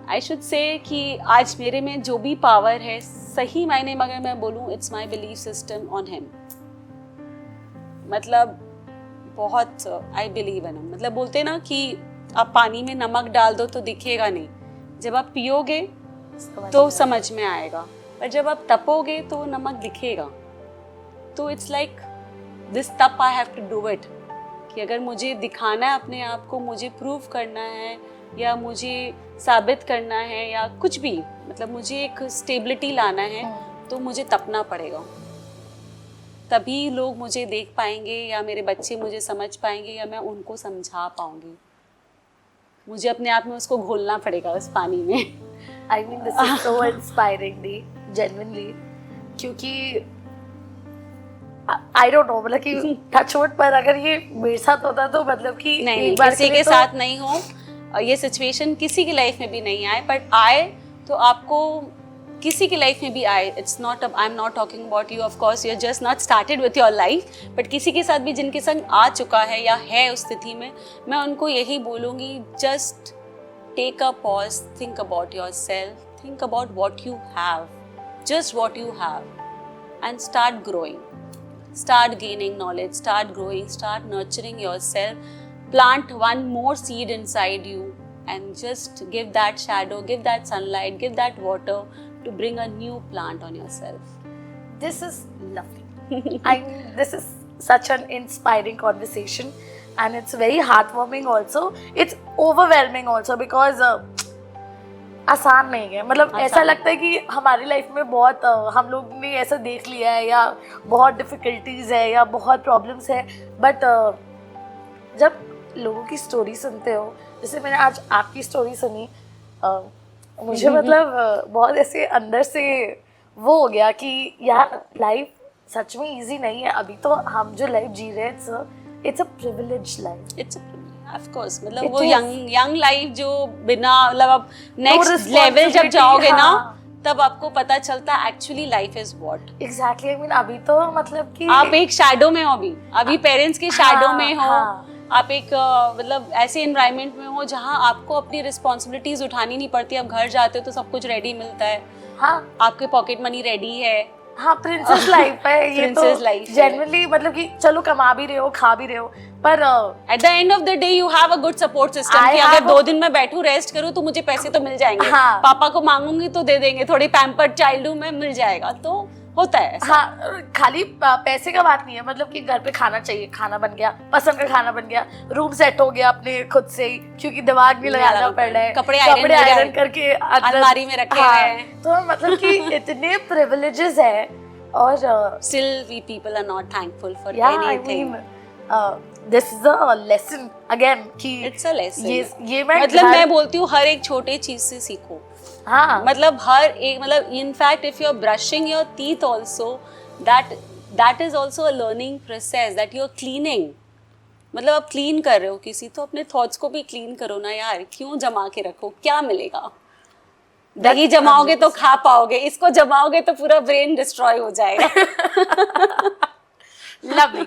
I should say कि आज मेरे में जो भी पावर है, सही मायने में अगर मैं बोलूँ, it's my belief system on him. बहुत आई बिलीव इन हिम। बोलते हैं ना कि आप पानी में नमक डाल दो तो दिखेगा नहीं, जब आप पियोगे तो समझ में आएगा, पर जब आप तपोगे तो नमक दिखेगा। तो इट्स लाइक दिस तप I have to do it, कि अगर मुझे दिखाना है अपने आप को, मुझे प्रूव करना है या मुझे साबित करना है या कुछ भी, मुझे एक स्टेबिलिटी लाना है, तो मुझे तपना पड़ेगा। तभी लोग मुझे देख पाएंगे या मेरे बच्चे मुझे समझ पाएंगे या मैं उनको समझा पाऊंगी। मुझे अपने आप में उसको घोलना पड़ेगा उस पानी में। I mean, this is so inspiring, the, genuinely, क्योंकि I don't know, कि टचवुड पर अगर ये मेरे साथ होता तो कि नहीं, किसी के साथ नहीं हो, ये सिचुएशन किसी की लाइफ में भी नहीं आए, बट आए तो आपको किसी की लाइफ में भी आए। It's not, I am not talking about you, of course you are just not started with your life, but किसी के साथ भी जिनके संग आ चुका है या है उस स्थिति में, मैं उनको यही बोलूँगी, just take a pause, think about yourself, think about what you have, just what you have, and start growing, start gaining knowledge, start growing, start nurturing yourself, plant one more seed inside you, and just give that shadow, give that sunlight, give that water to bring a new plant on yourself. This is lovely. I mean, this is such an inspiring conversation. And it's very heartwarming also. It's overwhelming also because आसान नहीं है। ऐसा लगता है कि हमारी life में बहुत हम लोग ने ऐसा देख लिया है या बहुत डिफ़िकल्टीज़ है या बहुत प्रॉब्लम्स है, बट जब लोगों की स्टोरी सुनते हो, जैसे मैंने आज आपकी स्टोरी सुनी, मुझे बहुत ऐसे अंदर से वो हो गया कि यार लाइफ सच में इजी नहीं है। अभी तो हम जो लाइफ जी रहे हैं, it's a privileged life. It's a privilege, of course. वो young life जो बिना आप next level जब जाओगे ना, तब आपको पता चलता actually life is what. Exactly. I mean, अभी तो कि आप एक shadow में हो, अभी पेरेंट्स के shadow में हो, आप एक ऐसे environment में हो जहाँ आपको अपनी responsibilities उठानी नहीं पड़ती। आप घर जाते हो तो सब कुछ ready मिलता है, आपके पॉकेट मनी रेडी है। प्रिंसेस लाइफ है ये तो जेन्युइनली, कि चलो कमा भी रहे हो, खा भी रहे हो, पर at the end of the day you have a good support system कि अगर 2 दिन मैं बैठू रेस्ट करूँ तो मुझे पैसे तो मिल जाएंगे। पापा को मांगूंगी तो दे देंगे, थोड़ी पैम्पर्ड चाइल्ड हूँ मैं, मिल जाएगा, तो होता है ऐसा। खाली पैसे का बात नहीं है, कि घर पे खाना चाहिए, खाना बन गया, पसंद का खाना बन गया, रूम सेट हो गया अपने खुद से ही, क्योंकि दिमाग भी लगाना पड़ रहा है, कपड़े आयरन करके अलमारी में रखे हुए हैं, तो कि इतने प्रिविलेजेस है, और still we people are not thankful for anything. This is a lesson again कि it's a lesson. ये मैं बोलती हूँ हर एक छोटे चीज से सीखो। हर एक in fact if you are brushing your teeth also, that is also a learning process, that you're cleaning. मतलब आप क्लीन कर रहे हो किसी, तो अपने थॉट्स को भी क्लीन करो ना यार, क्यों जमा के रखो, क्या मिलेगा? दही जमाओगे तो खा पाओगे, इसको जमाओगे तो पूरा ब्रेन डिस्ट्रॉय हो जाएगा। लवली।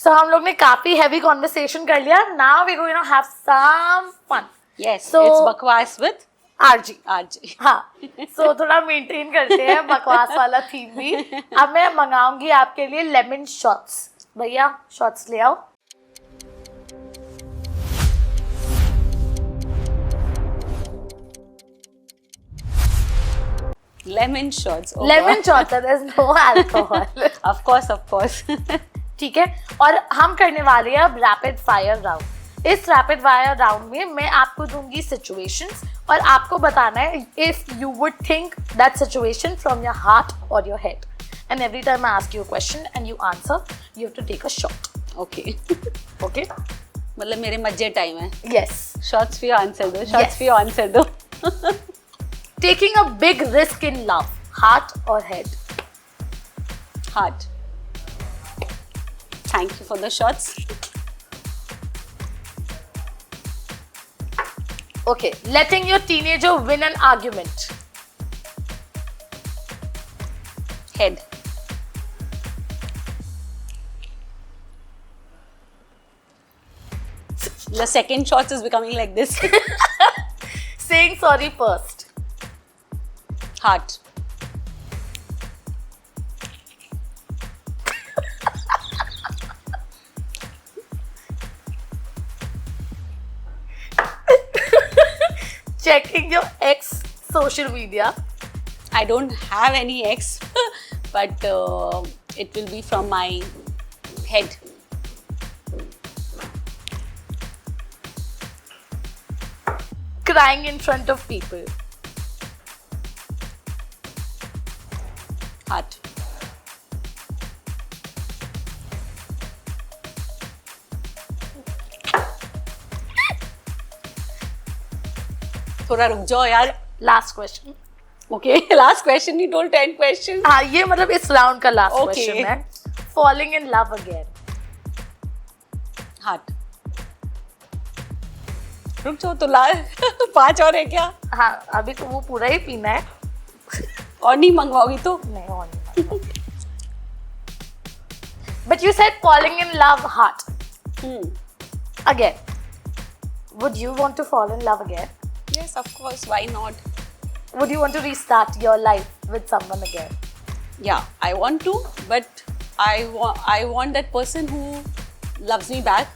सो हम लोग ने काफी हैवी कॉन्वर्सेशन कर लिया, now we going to have some fun. Yes, So- it's बकवास विद आरजी। आरजे। हाँ, सो थोड़ा मेंटेन करते हैं बकवास वाला थीम भी। अब मैं मंगाऊंगी आपके लिए लेमन शॉट्स। भैया शॉट्स ले आओ। Lemon shots. Lemon shots, there is no alcohol. Of course. ठीक है, और हम करने वाले हैं अब रैपिड फायर राउंड। इस रैपिड फायर राउंड में मैं आपको दूंगी सिचुएशंस और आपको बताना है if you would think that situation from your heart और your head, and every time I ask you a question and you answer, you have to take a shot. Okay. Okay? मतलब मेरे मजे time है। Yes. Shots भी answer दो, shots Yes. भी answer दो। Taking a big risk in love, heart or head? Heart. Thank you for the shots. Okay, letting your teenager win an argument. Head. The second shot is becoming like this. Saying sorry first. Heart. Checking your ex social media. I don't have any ex, but it will be from my head. Crying in front of people. Heart. थोड़ा रुक जाओ यार। Last question. Okay, last question. You told 10 questions. हाँ, ये मतलब इस round का last Okay. Question है। Falling in love again. Heart. रुक जाओ तो 5 और है क्या? हाँ, अभी तो वो पूरा ही पीना है। और नहीं मंगवाओगी तो? नहीं, और नहीं। But you said falling in love heart again. Would you want to fall in love again? Yes, of course. Why not? Would you want to restart your life with someone again? Yeah, I want to, but I want that person who loves me back,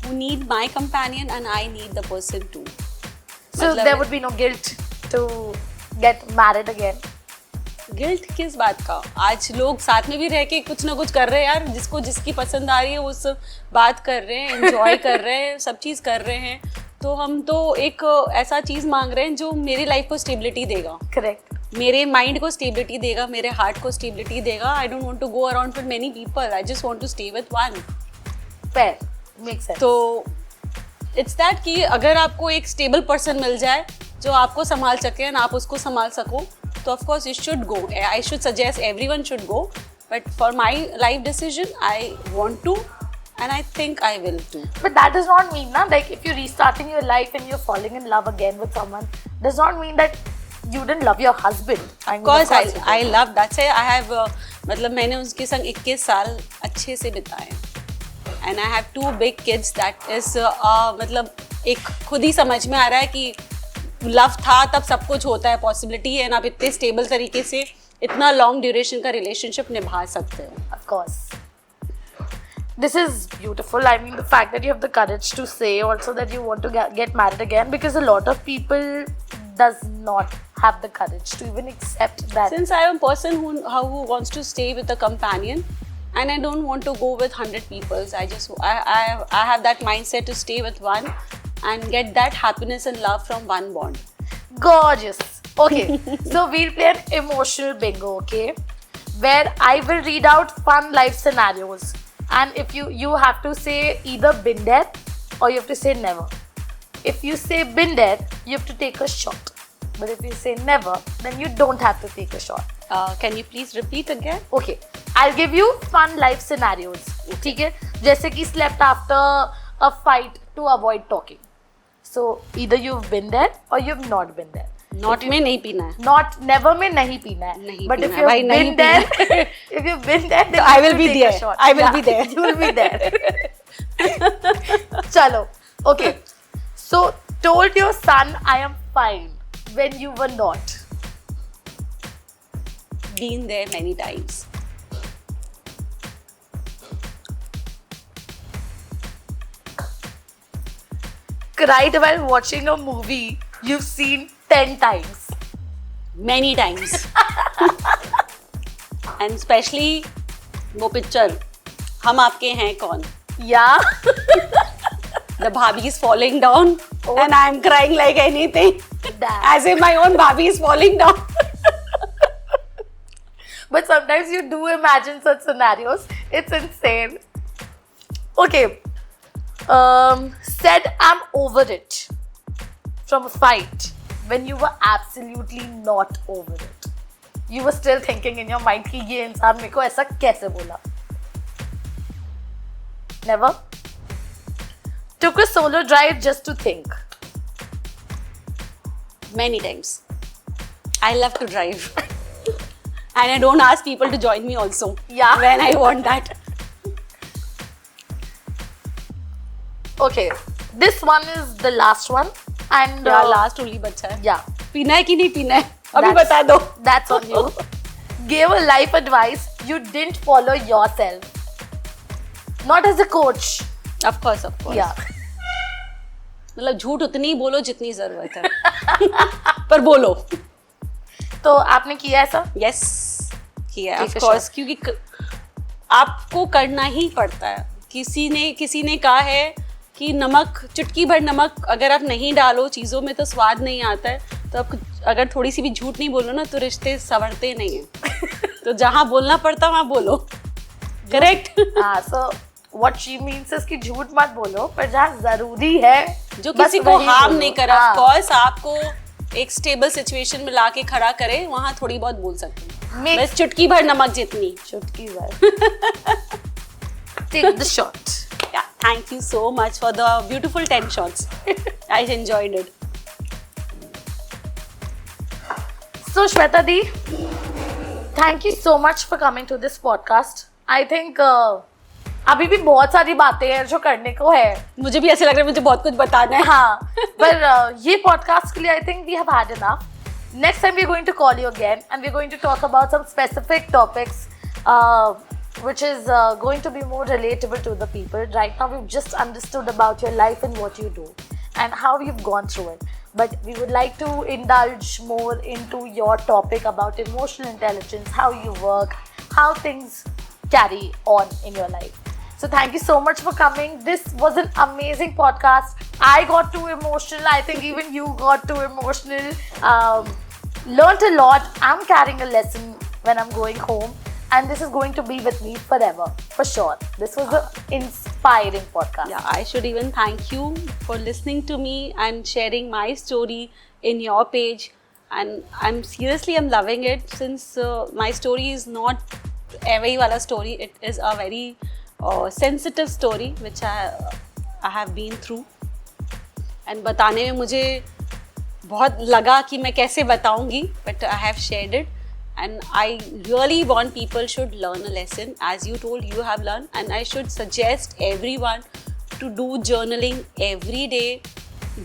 who need my companion, and I need the person too. So मतलब- there would be no guilt to get married again. Guilt किस बात का? आज लोग साथ में भी रह के कुछ ना कुछ कर रहे हैं यार, जिसको जिसकी पसंद आ रही है वो सब बात कर रहे हैं, एंजॉय कर रहे हैं, सब चीज़ कर रहे हैं। तो हम तो एक ऐसा चीज़ मांग रहे हैं जो मेरी लाइफ को स्टेबिलिटी देगा, Correct. मेरे माइंड को स्टेबिलिटी देगा, मेरे हार्ट को स्टेबिलिटी देगा। I don't want to go around with many people, I just want to stay with one. Fair. Makes sense. तो इट्स दैट कि अगर आपको एक स्टेबल पर्सन मिल जाए जो आपको संभाल सके एंड आप उसको संभाल सको, तो of course you should go. I should suggest everyone should go, but for my life decision I want to and I think I will too. But that does not mean, na, like if you're restarting your life and you're falling in love again with someone, does not mean that you didn't love your husband. I mean, Of course, you I did. love that. I have मतलब मैंने उसके संग 21 साल अच्छे से बिताए and I have 2 big kids. That is मतलब एक खुद ही समझ में आ रहा है कि लव था तब सब कुछ होता है, पॉसिबिलिटी है, आप इतने स्टेबल तरीके से इतना लॉन्ग ड्यूरेशन का रिलेशनशिप निभा सकते हो। Of course. This is beautiful. I mean, the fact that you have the courage to say also that you want to get married again, because a lot of people does not have the courage to even accept that. Since I am a person who wants to stay with a companion, and I don't want to go with 100 people. I have that mindset to stay with one and get that happiness and love from one bond. Gorgeous. Okay, so we'll play an emotional bingo, okay? Where I will read out fun life scenarios, and if you have to say either been there or you have to say never. If you say been there, you have to take a shot. But if you say never, then you don't have to take a shot. Can you please repeat again? Okay, I'll give you fun life scenarios. ठीक है, जैसे कि slept after a fight to avoid talking. So either you've been there or you've not been there. Not में नहीं पीना है. Not never में नहीं पीना है. नहीं But if पीना है, भाई, you've नहीं been there, if you've been there, then I you will should be take a there. shot. I will be Yeah, there. You will be there. चलो, okay. So told your son I am fine when you were not. Been there many times. Cried while watching a movie you've seen 10 times. Many times. And especially वो picture हम आपके हैं कौन. Yeah. The bhabhi is falling down and I am crying like anything. That. As if my own bhabhi is falling down. But sometimes you do imagine such scenarios. It's insane. Okay. Said I'm over it from a fight when you were absolutely not over it. You were still thinking in your mind कि ये इंसान मेरे को ऐसा कैसे बोला. Never. Took a solo drive just to think. Many times. I love to drive. And I don't ask people to join me also. Yeah. When I want that. Okay. This one is the last one. And Yeah, last only बच्चा है. yeah. पीना है कि नहीं पीना है? अभी That's- बता दो. That's on you. Gave a life advice you didn't follow yourself. Not as a coach. Of course, of course. Yeah. मतलब झूठ उतनी ही बोलो जितनी जरूरत है. पर बोलो. तो आपने किया ऐसा? यस किया Take ऑफ a कोर्स क्योंकि आपको करना ही पड़ता है. किसी ने कहा है कि नमक चुटकी भर नमक अगर आप नहीं डालो चीज़ों में तो स्वाद नहीं आता है. तो आप अगर थोड़ी सी भी झूठ नहीं बोलो ना तो रिश्ते संवरते नहीं हैं. तो जहाँ बोलना पड़ता वहाँ बोलो. करेक्ट. हाँ. So what she means is कि झूठ मत बोलो पर जहाँ जरूरी है जो बस किसी को वही हार्म बोलो. नहीं करा. हाँ. ऑफ कोर्स आपको एक स्टेबल सिचुएशन में लाके खड़ा करे वहाँ थोड़ी बहुत बोल सकते हैं. Make- बस चुटकी भर नमक जितनी. चुटकी भर. Take the shot. Yeah, thank you so much for the beautiful 10 shots. I enjoyed it. So Shweta Di, thank you so much for coming to this podcast. I think अभी भी बहुत सारी बातें हैं जो करने को है. मुझे भी ऐसे लग रहा है मुझे बहुत कुछ बताना है. हाँ. पर ये podcast के लिए I think we have had enough. Next time we're going to call you again and we're going to talk about some specific topics which is going to be more relatable to the people. Right now we've just understood about your life and what you do and how you've gone through it. But we would like to indulge more into your topic about emotional intelligence, how you work, how things carry on in your life. So thank you so much for coming. This was an amazing podcast. I got too emotional. I think even you got too emotional. Learned a lot. I'm carrying a lesson when I'm going home. And this is going to be with me forever, for sure. This was an inspiring podcast. Yeah, I should even thank you for listening to me and sharing my story in your page. And I'm loving it since my story is not every wala story. It is a very sensitive story which I have been through. And बताने में मुझे बहुत लगा कि मैं कैसे बताऊंगी, but I have shared it. And I really want people should learn a lesson as you told you have learned, and I should suggest everyone to do journaling every day.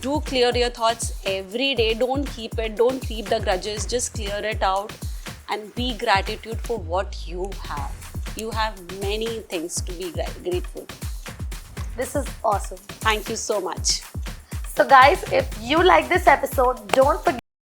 Do clear your thoughts every day. Don't keep the grudges, just clear it out and be gratitude for what you have. You have many things to be grateful. This is awesome. Thank you so much. So guys, if you like this episode, don't forget